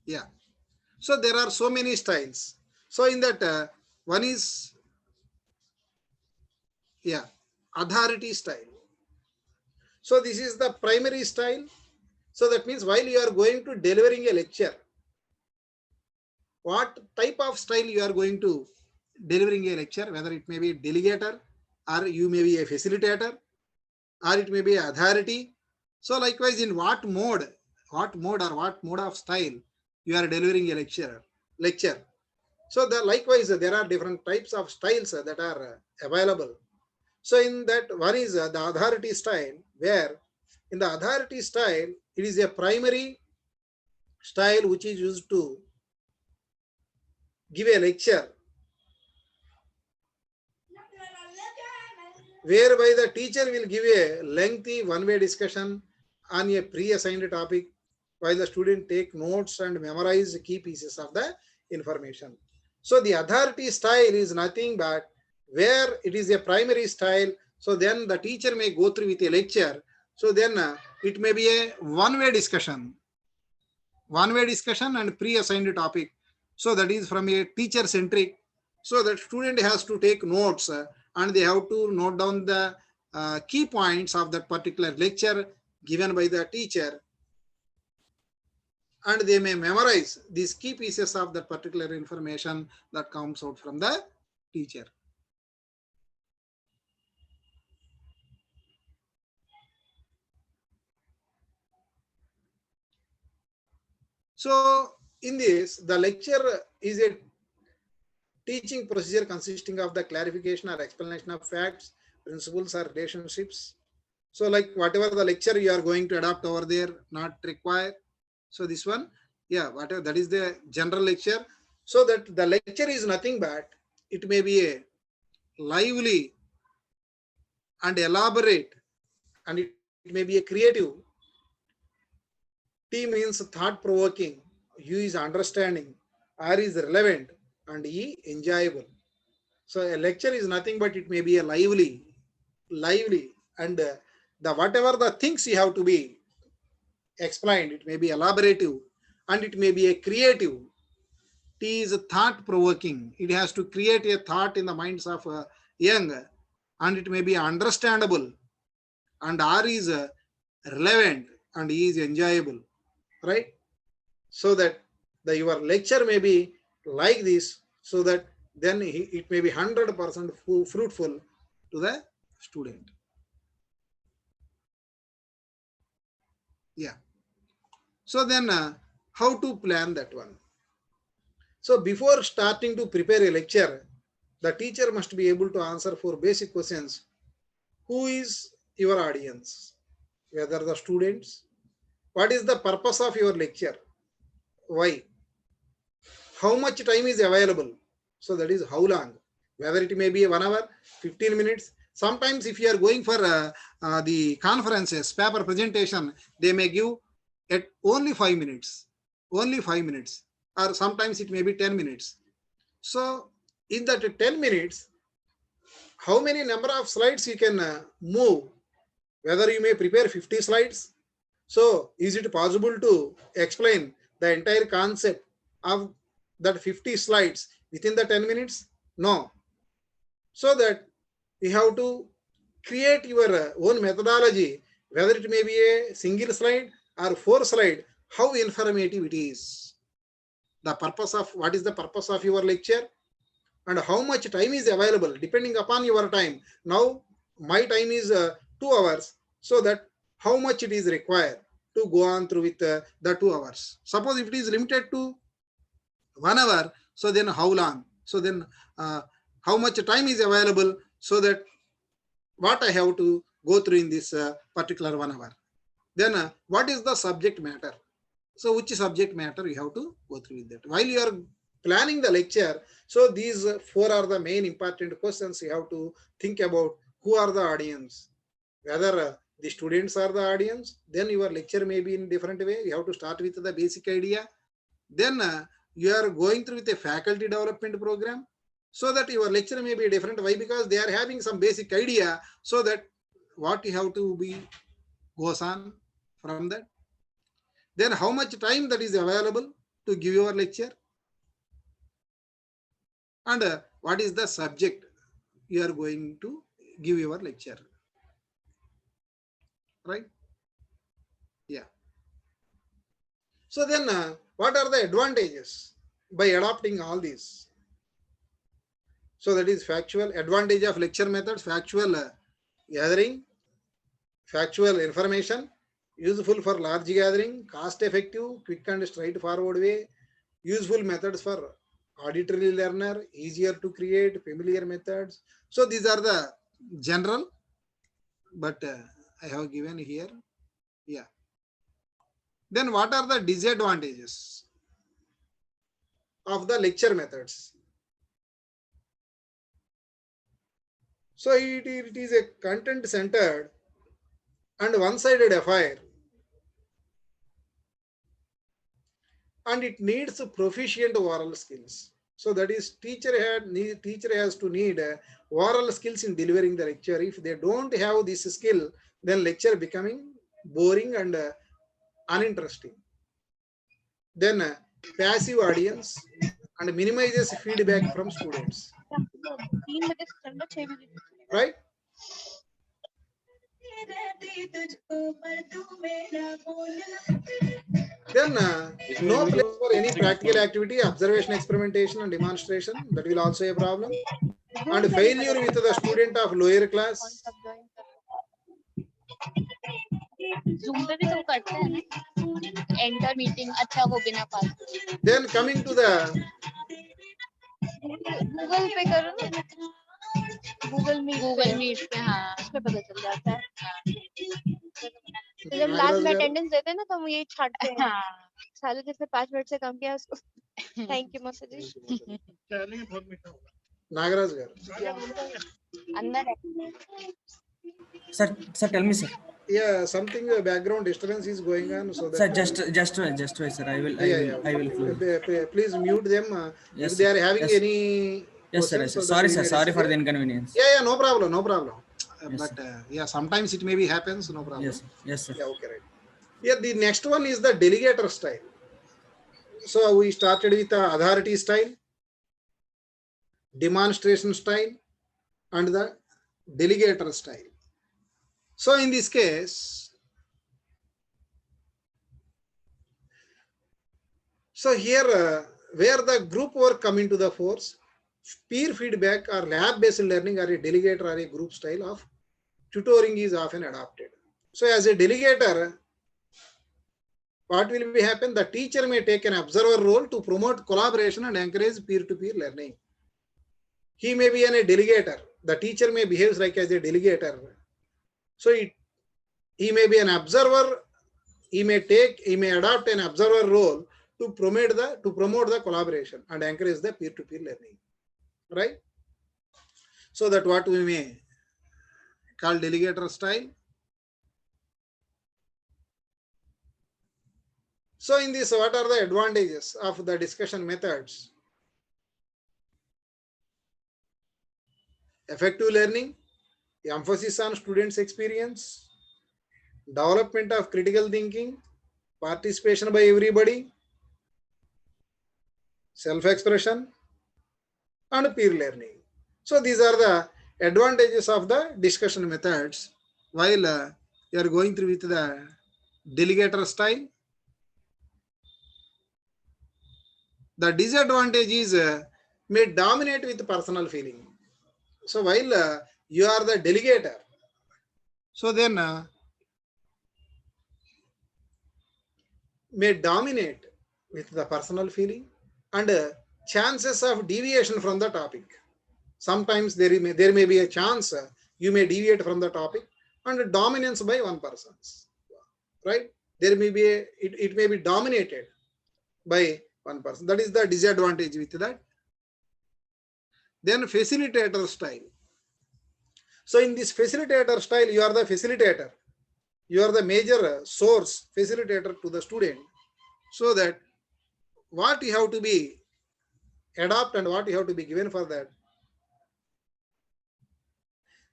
yeah. So there are so many styles. So in that one is authority style. So this is the primary style. So that means while you are going to delivering a lecture, what type of style you are going to delivering a lecture, whether it may be a delegator or you may be a facilitator or it may be authority. So likewise, in what mode of style you are delivering a lecture. So likewise, there are different types of styles that are available. So in that one is the authority style, where in the authority style, it is a primary style which is used to give a lecture, whereby the teacher will give a lengthy one-way discussion on a pre-assigned topic, while the student take notes and memorize key pieces of the information. So the authority style is nothing but where it is a primary style. So then the teacher may go through with a lecture. So then it may be a one-way discussion and pre-assigned topic. So that is from a teacher centric. So that student has to take notes and they have to note down the key points of that particular lecture given by the teacher, and they may memorize these key pieces of that particular information that comes out from the teacher. So in this, the lecture is a teaching procedure consisting of the clarification or explanation of facts, principles, or relationships. So like whatever the lecture you are going to adopt over there, not required. So this one, yeah, whatever, that is the general lecture. So that the lecture is nothing but it may be a lively and elaborate, and it may be a creative. T means thought provoking, U is understanding, R is relevant, and E enjoyable. So a lecture is nothing but it may be a lively, and the whatever the things you have to be explained, it may be elaborative and it may be a creative. T is thought provoking. It has to create a thought in the minds of young, and it may be understandable. And R is relevant and E is enjoyable, right? So that your lecture may be like this, so that then it may be 100% fruitful to the student. Yeah. So then how to plan that one? So before starting to prepare a lecture, the teacher must be able to answer 4 basic questions. Who is your audience? Whether the students? What is the purpose of your lecture? Why? How much time is available? So that is how long. Whether it may be 1 hour, 15 minutes. Sometimes if you are going for the conferences, paper presentation, they may give at only 5 minutes. Only 5 minutes. Or sometimes it may be 10 minutes. So in that 10 minutes, how many number of slides you can move? Whether you may prepare 50 slides. So is it possible to explain the entire concept of that 50 slides within the 10 minutes? No. So that you have to create your own methodology, whether it may be a single slide or 4 slide, how informative it is. The purpose of what is the purpose of your lecture and how much time is available depending upon your time. Now my time is 2 hours, so that how much it is required to go on through with the 2 hours. Suppose if it is limited to 1 hour, so then how long? So then how much time is available, so that what I have to go through in this particular 1 hour. Then what is the subject matter? So which subject matter you have to go through with that. While you are planning the lecture, so these 4 are the main important questions you have to think about. Who are the audience? Whether the students are the audience, then your lecture may be in different way. You have to start with the basic idea. Then you are going through with a faculty development program, so that your lecture may be different. Why? Because they are having some basic idea, so that what you have to be goes on from that. Then how much time that is available to give your lecture, and what is the subject you are going to give your lecture, right? Yeah. So then what are the advantages by adopting all these? So that is factual advantage of lecture methods, factual gathering, factual information, useful for large gathering, cost effective, quick and straightforward way, useful methods for auditory learner, easier to create, familiar methods. So these are the general, but I have given here. Yeah. Then what are the disadvantages of the lecture methods? So it is a content centered and one-sided affair, and it needs proficient oral skills. So that is teacher has to need oral skills in delivering the lecture. If they don't have this skill, then lecture becoming boring and uninteresting. Then passive audience and minimizes feedback from students. Right? Then no place for any practical activity, observation, experimentation, and demonstration. That will also a problem. And failure with the student of lower class. Enter meeting अच्छा वो बिना पास Then coming to the Google पे करो ना Google meet पे हाँ उसमें पता चल जाता है तो जब लास्ट में अटेंडेंस देते हैं ना तो हम ये छाटते हैं सालों जिसने 5 मिनट से कम किया उसको थैंक यू मौसा जी Nagaraj garu. अंदर Sir, tell me, sir. Yeah, something background disturbance is going on. So that Sir, just wait, sir. I will Please mute them Yes, if they are having yes. any. Yes, sir. questions, so that Sorry, we sir. may Sorry for discuss. the inconvenience. Yeah, no problem. Yes, But yeah, sometimes it may be happens. No problem. Yes, sir. Yeah, okay, right. Yeah, the next one is the delegator style. So we started with the authority style, demonstration style, and the delegator style. So in this case, so here where the group work come into the force, peer feedback or lab-based learning or a delegator or a group style of tutoring is often adopted. So as a delegator, what will be happen? The teacher may take an observer role to promote collaboration and encourage peer-to-peer learning. He may be a delegator. The teacher may behave like as a delegator. So he may be an observer. He may adopt an observer role to promote the collaboration and encourage the peer-to-peer learning. Right? So that what we may call delegator style. So in this, what are the advantages of the discussion methods? Effective learning, emphasis on students' experience, development of critical thinking, participation by everybody, self-expression, and peer learning. So these are the advantages of the discussion methods while you are going through with the delegator style. The disadvantage is may dominate with personal feeling. So while you are the delegator, so then may dominate with the personal feeling and chances of deviation from the topic. Sometimes there may be a chance you may deviate from the topic and dominance by one person. Right? There may be it may be dominated by one person. That is the disadvantage with that. Then facilitator style. So in this facilitator style, you are the facilitator. You are the major source facilitator to the student, so that what you have to be adopt and what you have to be given for that.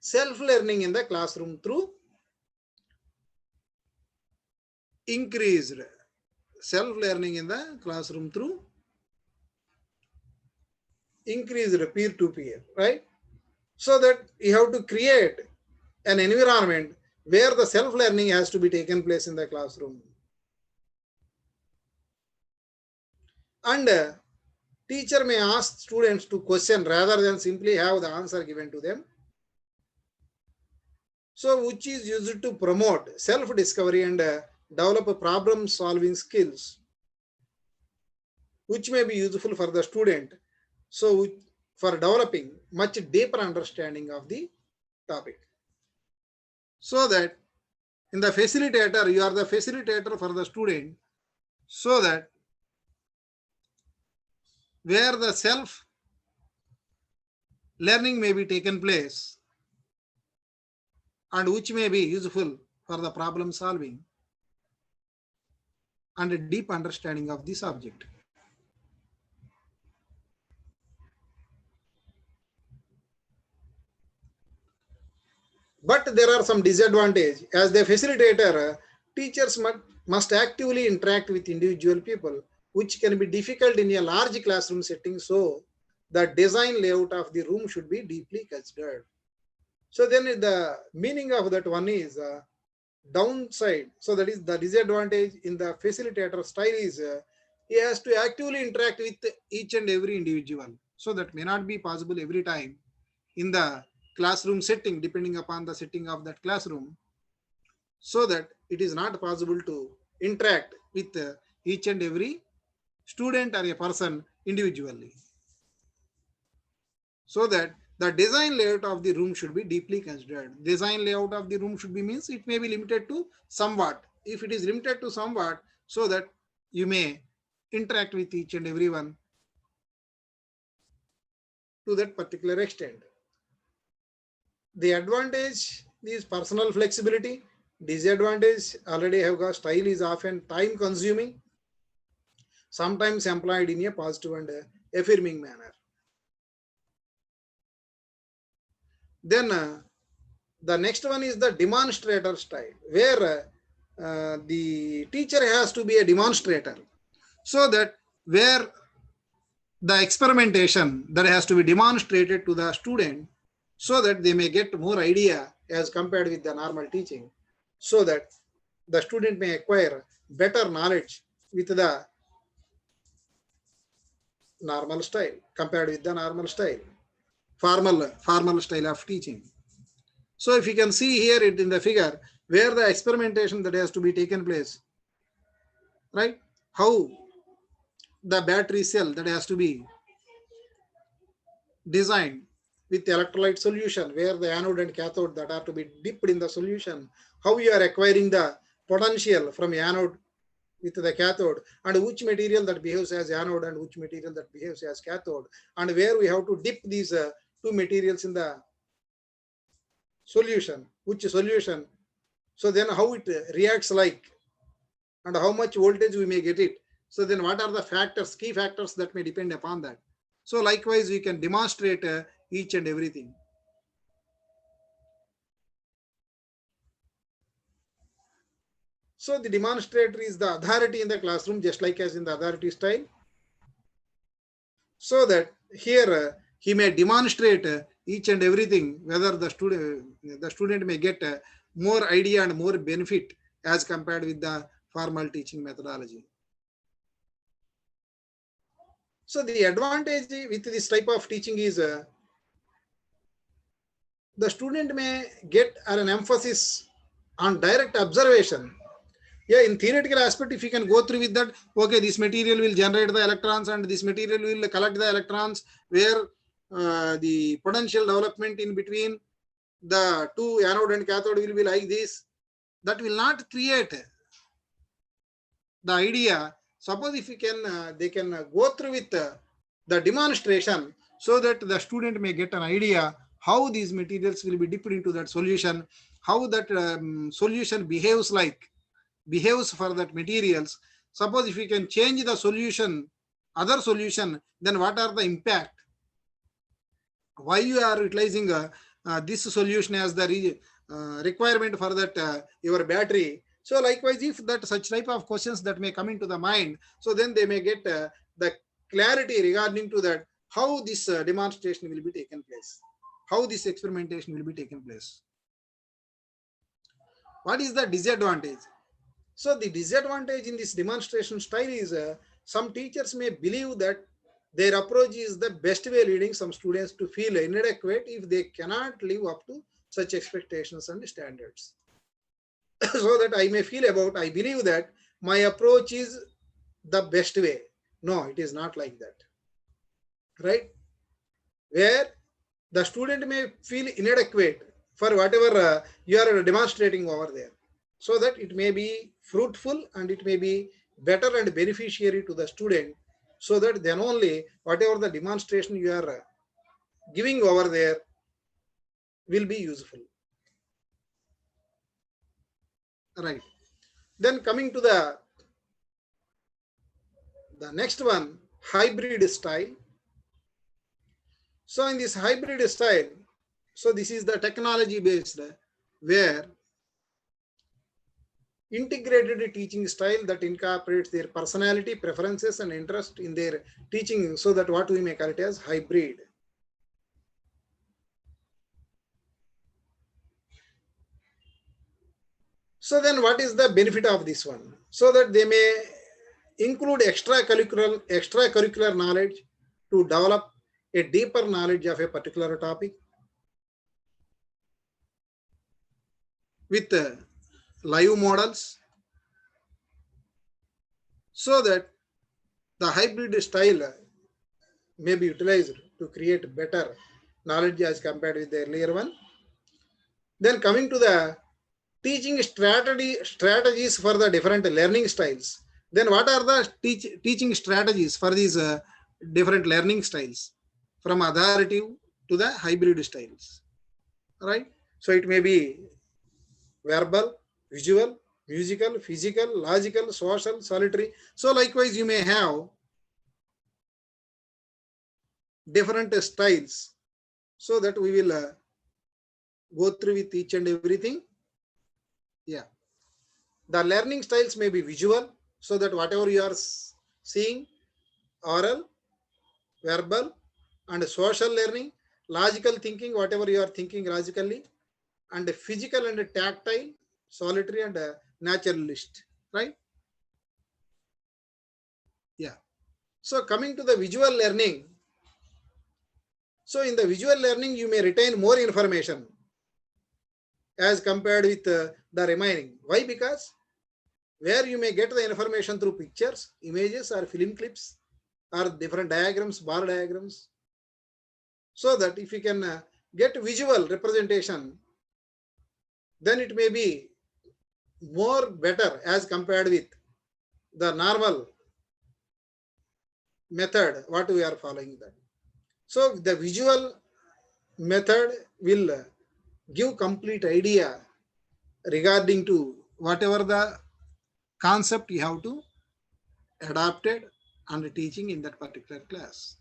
Self-learning in the classroom through increased self-learning in the classroom through increased peer-to-peer, right? So that you have to create an environment where the self-learning has to be taken place in the classroom. And teacher may ask students to question rather than simply have the answer given to them. So which is used to promote self-discovery and develop problem-solving skills, which may be useful for the student. So for developing much deeper understanding of the topic. So that in the facilitator, you are the facilitator for the student, so that where the self learning may be taken place and which may be useful for the problem solving and a deep understanding of the subject. But there are some disadvantages. As the facilitator, teachers must actively interact with individual people, which can be difficult in a large classroom setting. So the design layout of the room should be deeply considered. So then the meaning of that one is downside. So that is the disadvantage in the facilitator style is he has to actively interact with each and every individual. So that may not be possible every time in the classroom setting, depending upon the setting of that classroom, so that it is not possible to interact with each and every student or a person individually. So that the design layout of the room should be deeply considered. Design layout of the room should be means it may be limited to somewhat. If it is limited to somewhat, so that you may interact with each and everyone to that particular extent. The advantage is personal flexibility. Disadvantage, already have got, style is often time consuming, sometimes employed in a positive and affirming manner. Then the next one is the demonstrator style, where the teacher has to be a demonstrator, so that where the experimentation that has to be demonstrated to the student, so that they may get more idea as compared with the normal teaching, so that the student may acquire better knowledge with the normal style compared with the normal style, formal style of teaching. So if you can see here it in the figure, where the experimentation that has to be taken place, right? How the battery cell that has to be designed with electrolyte solution, where the anode and cathode that are to be dipped in the solution, how you are acquiring the potential from anode with the cathode, and which material that behaves as anode and which material that behaves as cathode, and where we have to dip these two materials in the solution, which solution, so then how it reacts like, and how much voltage we may get it. So then what are the factors, key factors that may depend upon that. So likewise, we can demonstrate each and everything. So the demonstrator is the authority in the classroom, just like as in the authority style. So that here he may demonstrate each and everything, whether the student may get more idea and more benefit as compared with the formal teaching methodology. So the advantage with this type of teaching is the student may get an emphasis on direct observation. Yeah, in theoretical aspect, if you can go through with that, okay, this material will generate the electrons and this material will collect the electrons, where the potential development in between the two anode and cathode will be like this. That will not create the idea. Suppose if you can, they can go through with the demonstration, so that the student may get an idea how these materials will be dipped into that solution, how that solution behaves for that materials. Suppose if we can change the solution, other solution, then what are the impact? Why you are utilizing this solution as the requirement for that your battery? So likewise, if that such type of questions that may come into the mind, so then they may get the clarity regarding to that, how this demonstration will be taken place, how this experimentation will be taken place. What is the disadvantage? So the disadvantage in this demonstration style is some teachers may believe that their approach is the best way, leading some students to feel inadequate if they cannot live up to such expectations and standards. So that I may feel about, I believe that my approach is the best way. No, it is not like that, right? Where the student may feel inadequate for whatever you are demonstrating over there, so that it may be fruitful and it may be better and beneficiary to the student, so that then only whatever the demonstration you are giving over there will be useful. Right. Then coming to the next one, hybrid style. So in this hybrid style, so this is the technology based, where integrated teaching style that incorporates their personality, preferences, and interest in their teaching, so that what we may call it as hybrid. So then what is the benefit of this one? So that they may include extracurricular knowledge to develop a deeper knowledge of a particular topic with live models, so that the hybrid style may be utilized to create better knowledge as compared with the earlier one. Then coming to the teaching strategies for the different learning styles. Then what are the teaching strategies for these different learning styles, from authoritative to the hybrid styles, right? So it may be verbal, visual, musical, physical, logical, social, solitary. So likewise, you may have different styles, so that we will go through with each and everything. Yeah. The learning styles may be visual, so that whatever you are seeing, oral, verbal, and social learning, logical thinking, whatever you are thinking logically, and physical and tactile, solitary and naturalist, right? Yeah. So coming to the visual learning, so in the visual learning, you may retain more information as compared with the remaining. Why? Because where you may get the information through pictures, images, or film clips, or different diagrams, bar diagrams, so that if you can get visual representation, then it may be more better as compared with the normal method what we are following that. So the visual method will give complete idea regarding to whatever the concept you have to adapted and teaching in that particular class,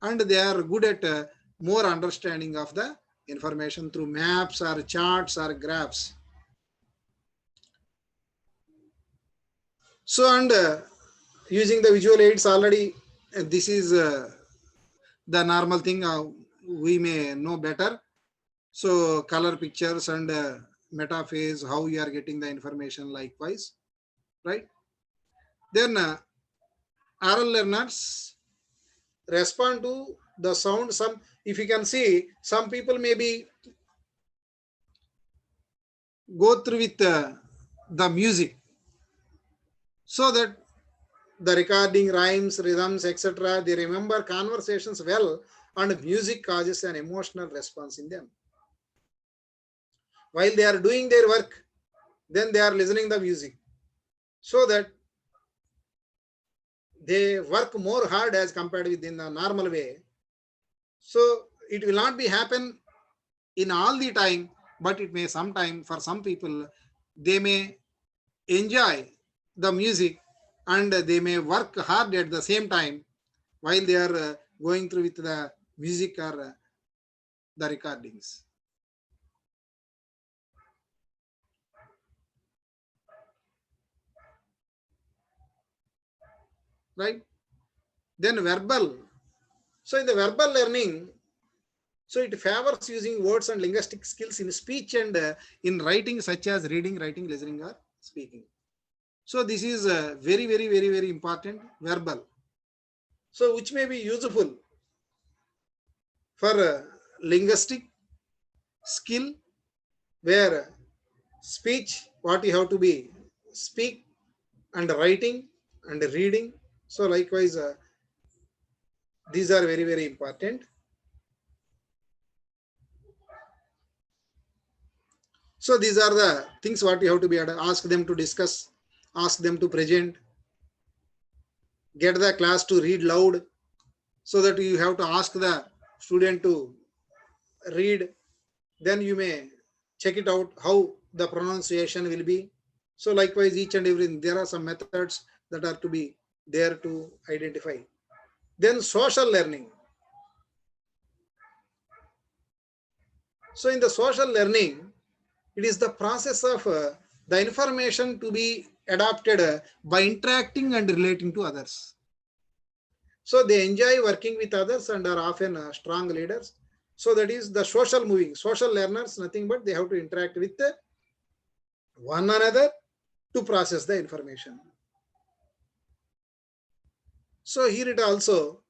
and they are good at more understanding of the information through maps or charts or graphs. So and using the visual aids already, this is the normal thing, we may know better. So color pictures and metaphase, how you are getting the information likewise, right? Then oral learners respond to the sound. Some, if you can see, some people maybe go through with the music, so that the recording rhymes, rhythms, etc. They remember conversations well, and music causes an emotional response in them. While they are doing their work, then they are listening the music, so that they work more hard as compared with in the normal way. So it will not be happen in all the time, but it may sometime for some people, they may enjoy the music and they may work hard at the same time while they are going through with the music or the recordings. Right? Then verbal. So in the verbal learning, So it favors using words and linguistic skills in speech and in writing, such as reading, writing, listening, or speaking. So this is very, very, very, very important, verbal. So which may be useful for linguistic skill, where speech, what you have to be speak, and writing and reading. So likewise, these are very, very important. So these are the things what you have to be ask them to discuss, ask them to present, get the class to read loud, so that you have to ask the student to read. Then you may check it out how the pronunciation will be. So likewise, each and everything, there are some methods that are to be there to identify. Then social learning. So in the social learning, it is the process of the information to be adopted by interacting and relating to others. So they enjoy working with others and are often strong leaders. So that is the social moving. Social learners, nothing but they have to interact with one another to process the information. So here it also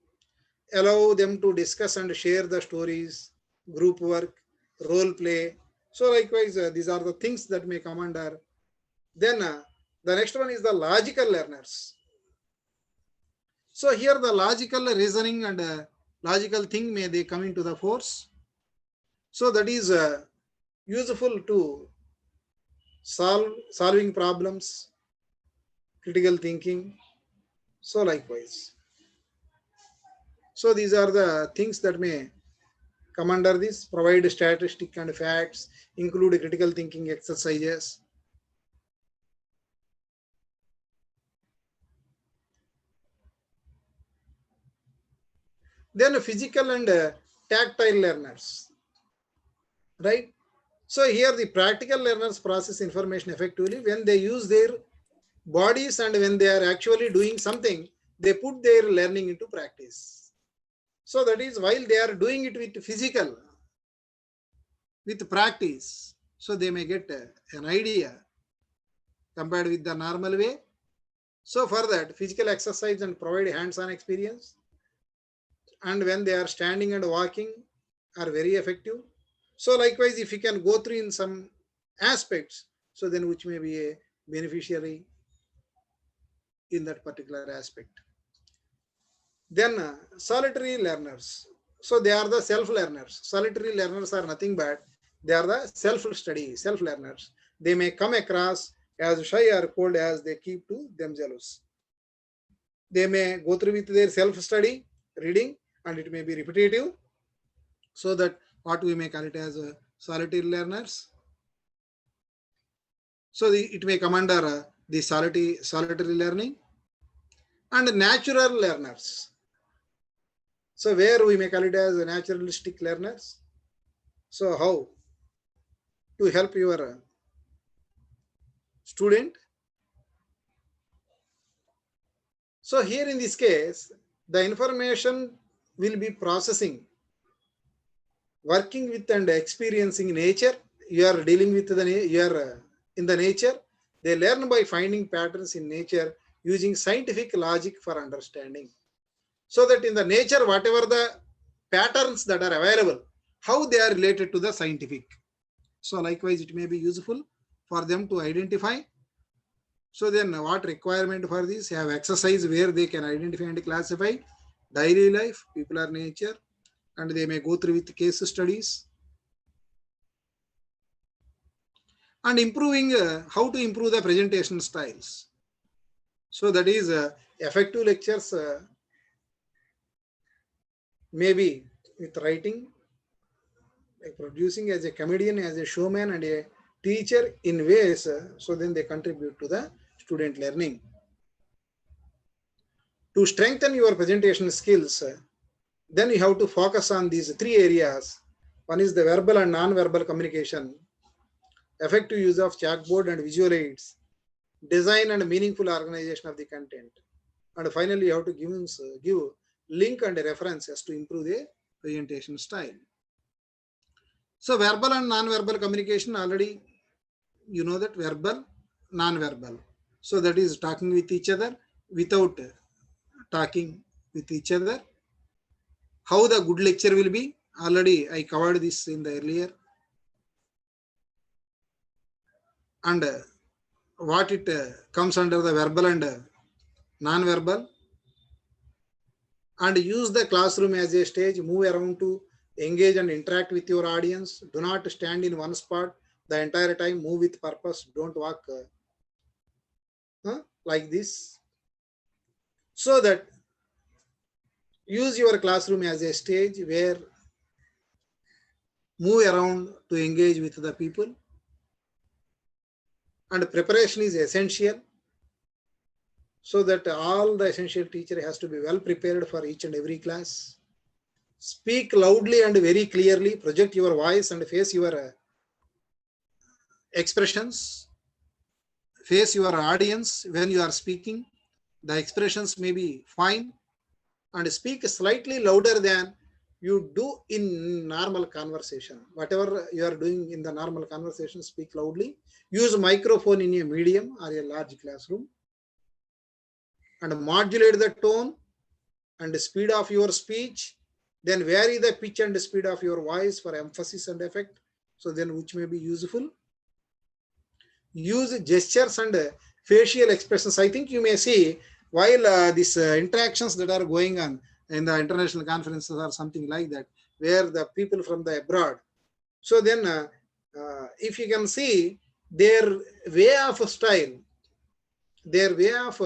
allow them to discuss and share the stories, group work, role play. So likewise, these are the things that may come under. Then the next one is the logical learners. So here the logical reasoning and logical thing may they come into the force. So that is useful to solving problems, critical thinking. So likewise. So these are the things that may come under this. Provide statistic and facts, include critical thinking exercises. Then physical and tactile learners, right? So here the practical learners process information effectively when they use their bodies, and when they are actually doing something, they put their learning into practice. So that is while they are doing it with physical, with practice, so they may get an idea compared with the normal way. So for that, physical exercise and provide hands-on experience. And when they are standing and walking are very effective. So likewise, if you can go through in some aspects, so then which may be a beneficiary in that particular aspect. Then solitary learners. So they are the self-learners. Solitary learners are nothing but they are the self-study, self-learners. They may come across as shy or cold as they keep to themselves. They may go through with their self-study, reading, and it may be repetitive. So that what we may call it as solitary learners. So it may come under the solitary learning. And natural learners. So where we may call it as naturalistic learners. So how to help your student? So here in this case, the information will be processing, working with and experiencing nature. You are dealing with you are in the nature. They learn by finding patterns in nature using scientific logic for understanding. So that in the nature, whatever the patterns that are available, how they are related to the scientific. So likewise, it may be useful for them to identify. So then what requirement for this? Have exercise where they can identify and classify daily life, people are nature, and they may go through with case studies. And improving, how to improve the presentation styles. So that is effective lectures maybe with writing, like producing as a comedian, as a showman, and a teacher in ways, so then they contribute to the student learning. To strengthen your presentation skills, then you have to focus on these three areas. One is the verbal and non-verbal communication, effective use of chalkboard and visual aids, design and meaningful organization of the content. And finally, you have to give link and references to improve the presentation style. So verbal and non-verbal communication, already you know that verbal, non-verbal. So that is talking with each other without talking with each other. How the good lecture will be, already I covered this in the earlier. And what it comes under the verbal and non-verbal. And use the classroom as a stage, move around to engage and interact with your audience. Do not stand in one spot the entire time, move with purpose. Don't walk like this. So that use your classroom as a stage where move around to engage with the people. And preparation is essential, so that all the essential teacher has to be well prepared for each and every class. Speak loudly and very clearly, project your voice and face your expressions, face your audience when you are speaking. The expressions may be fine, and speak slightly louder than you do in normal conversation. Whatever you are doing in the normal conversation, speak loudly. Use microphone in a medium or a large classroom, and modulate the tone and the speed of your speech. Then vary the pitch and the speed of your voice for emphasis and effect. So then which may be useful. Use gestures and facial expressions. I think you may see while these interactions that are going on in the international conferences or something like that, where the people from the abroad. So then if you can see their way of style, their way of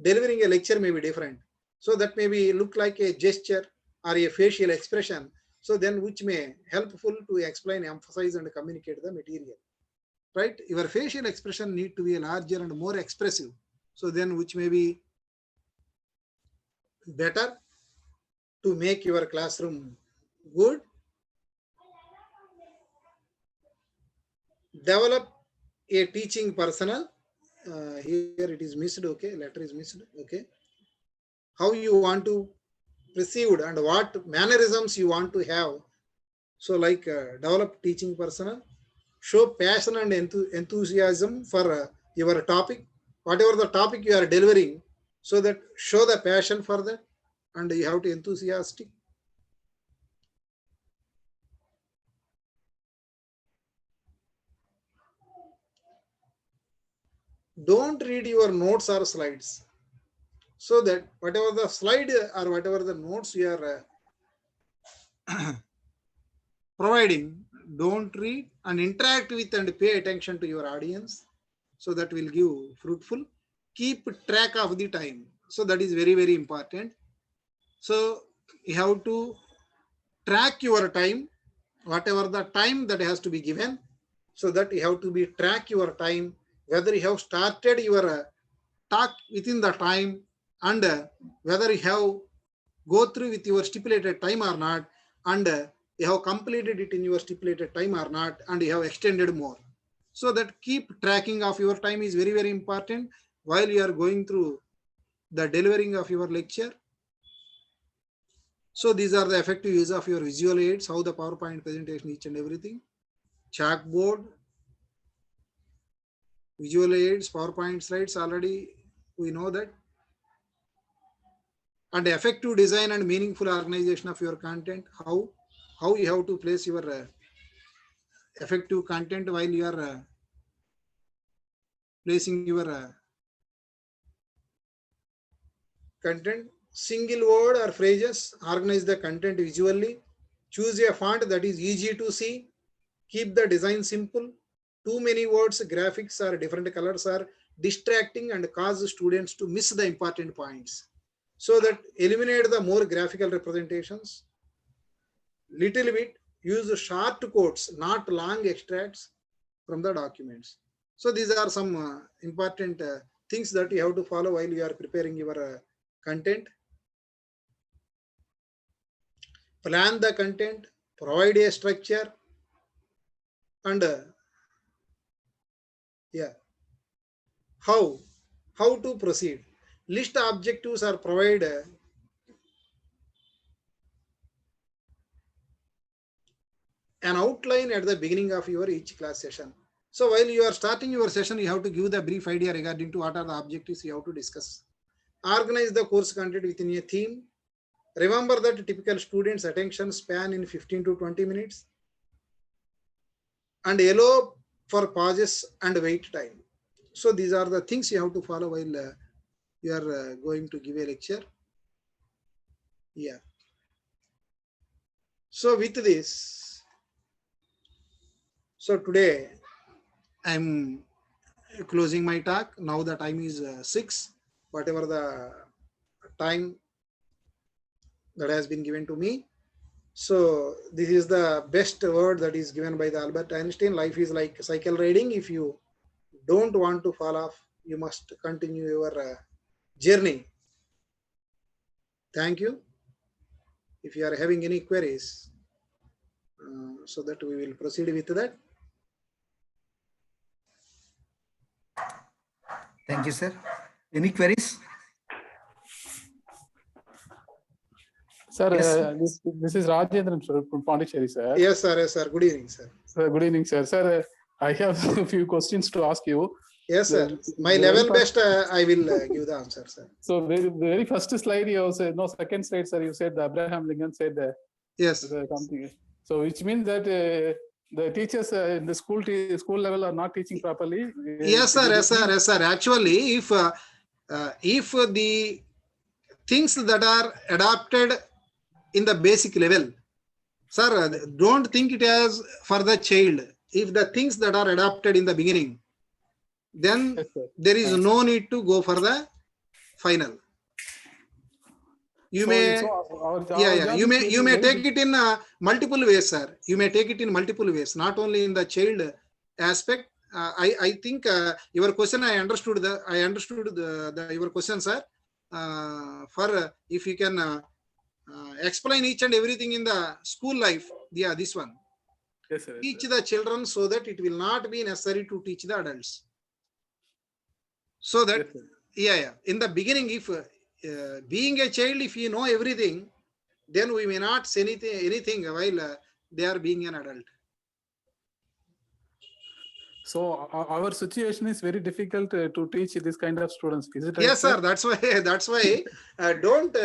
delivering a lecture may be different. So that may be look like a gesture or a facial expression. So then which may helpful to explain, emphasize and communicate the material. Right? Your facial expression need to be larger and more expressive. So then which may be better to make your classroom good. Develop a teaching personnel. Here it is missed. Okay, letter is missed. Okay. How you want to proceed and what mannerisms you want to have. So like develop teaching personnel. Show passion and enthusiasm for your topic, whatever the topic you are delivering, so that show the passion for that and you have to enthusiastic. Don't read your notes or slides, so that whatever the slide or whatever the notes you are providing, don't read and interact with and pay attention to your audience. So that will give fruitful. Keep track of the time. So that is very, very important. So you have to track your time, whatever the time that has to be given. So that you have to be track your time, whether you have started your talk within the time and whether you have go through with your stipulated time or not, and you have completed it in your stipulated time or not, and you have extended more. So that keep tracking of your time is very, very important while you are going through the delivering of your lecture. So these are the effective use of your visual aids, how the PowerPoint presentation, each and everything. Chalkboard, visual aids, PowerPoint slides, already we know that. And effective design and meaningful organization of your content, how you have to place your effective content while you are placing your content. Single word or phrases, organize the content visually. Choose a font that is easy to see. Keep the design simple. Too many words, graphics or different colors are distracting and cause students to miss the important points. So that eliminate the more graphical representations. Little bit, use short quotes, not long extracts from the documents. So these are some important things that you have to follow while you are preparing your content. Plan the content, provide a structure, and how to proceed. List objectives or provide an outline at the beginning of your each class session. So while you are starting your session, you have to give the brief idea regarding to what are the objectives you have to discuss. Organize the course content within a theme. Remember that typical students' attention span in 15 to 20 minutes. And allow for pauses and wait time. So these are the things you have to follow while you are going to give a lecture. Yeah. So with this, so today I'm closing my talk. Now the time is 6, whatever the time that has been given to me. So this is the best word that is given by the Albert Einstein. Life is like cycle riding. If you don't want to fall off, you must continue your journey. Thank you. If you are having any queries, so that we will proceed with that. Thank you, sir. Any queries? Sir, Yes. this is Rajendran sir, from Pondicherry, sir. Yes, sir. Yes, sir. Good evening, sir. Sir, good evening, sir. Sir, I have a few questions to ask you. Yes, sir. My level best, I will give the answer, sir. So the very first slide you said, no, second slide, sir, you said the Abraham Lincoln said Yes. something. So which means that the teachers in the school level are not teaching properly. Yes, sir. Yes, sir. Yes, sir. Actually, if the things that are adopted in the basic level, sir, don't think it as for the child. If the things that are adopted in the beginning, then Yes, sir. there is no need to go for the final. You may, you may take it in multiple ways, sir. You may take it in multiple ways, not only in the child aspect. I think your question, I understood your question, sir. For if you can explain each and everything in the school life, yeah, this one. Yes, sir. Teach the children so that it will not be necessary to teach the adults. So that, yes, in the beginning, if being a child, if you know everything, then we may not say anything while they are being an adult. So our situation is very difficult to teach this kind of students. Is it right, Yes, sir. That's why don't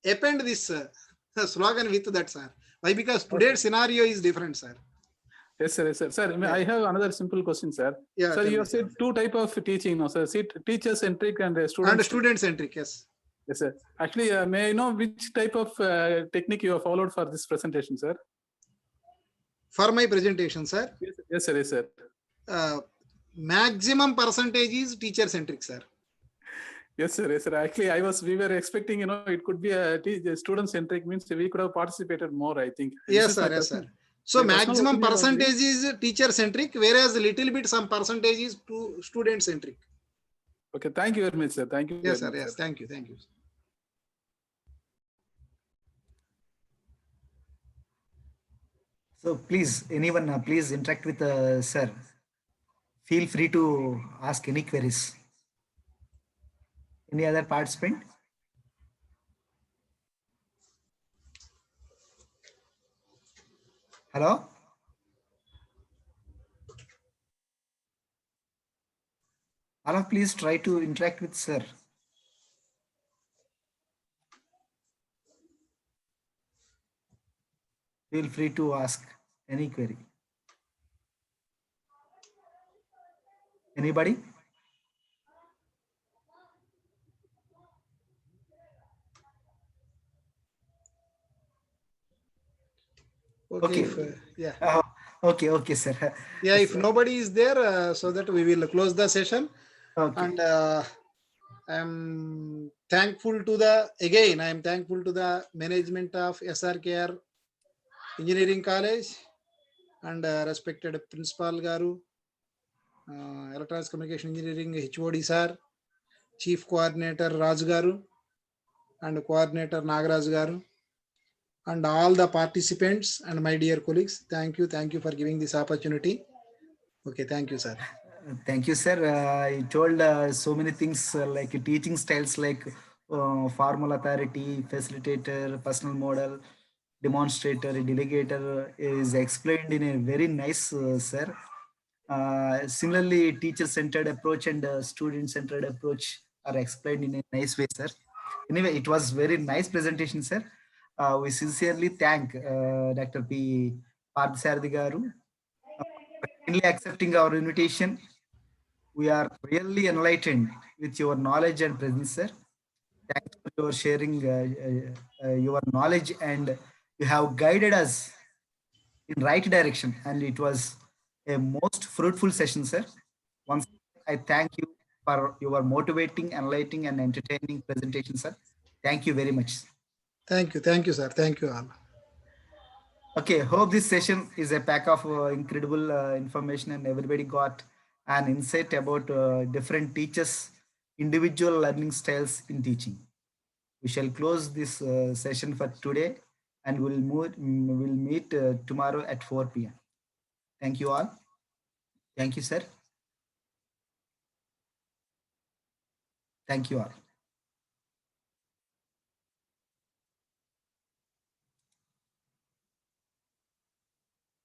append this slogan with that, sir. Why? Because today's scenario is different, sir. Yes, sir. Yes, sir. Sir, I have another simple question, sir. Yeah, sir, you have said two type of teaching, no, sir. Teacher centric and student. And student centric, yes. Yes, sir. Actually, may I know which type of technique you have followed for this presentation, sir? For my presentation, sir. Yes, sir. Yes, sir. Maximum percentage is teacher centric, sir. Yes, sir. Yes, sir. Actually, we were expecting, it could be a student centric, means we could have participated more, I think. Yes, sir. Yes, sir. So maximum percentage is teacher centric, whereas a little bit some percentage is to student centric. Okay, thank you very much, sir. Thank you. Yes, sir. Yes, thank you. Thank you. So please, anyone, please interact with sir. Feel free to ask any queries. Any other participant? Hello? Hello, please try to interact with sir. Feel free to ask any query. Anybody? Okay. Okay, sir. Yeah, if nobody is there, so that we will close the session. Okay. And I'm thankful to the management of SRKR Engineering College and respected Principal Garu, Electronics Communication Engineering HOD sir, Chief Coordinator Raj Garu, and Coordinator Nagaraj Garu, and all the participants and my dear colleagues. Thank you for giving this opportunity. Okay, thank you, sir. Thank you, sir. You told so many things like teaching styles, like formal authority, facilitator, personal model, demonstrator, delegator is explained in a very nice, sir. Similarly, teacher-centered approach and student-centered approach are explained in a nice way, sir. Anyway, it was very nice presentation, sir. We sincerely thank Dr. P. Parthasarathi garu for kindly accepting our invitation. We are really enlightened with your knowledge and presence, sir. Thanks for your sharing your knowledge, and you have guided us in right direction, and it was a most fruitful session, sir. Once again, I thank you for your motivating, enlightening, and entertaining presentation, sir. Thank you very much. Thank you, sir. Thank you all. Okay, hope this session is a pack of incredible information, and everybody got an insight about different teachers' individual learning styles in teaching. We shall close this session for today, and we'll meet tomorrow at 4 p.m. Thank you all. Thank you, sir. Thank you all.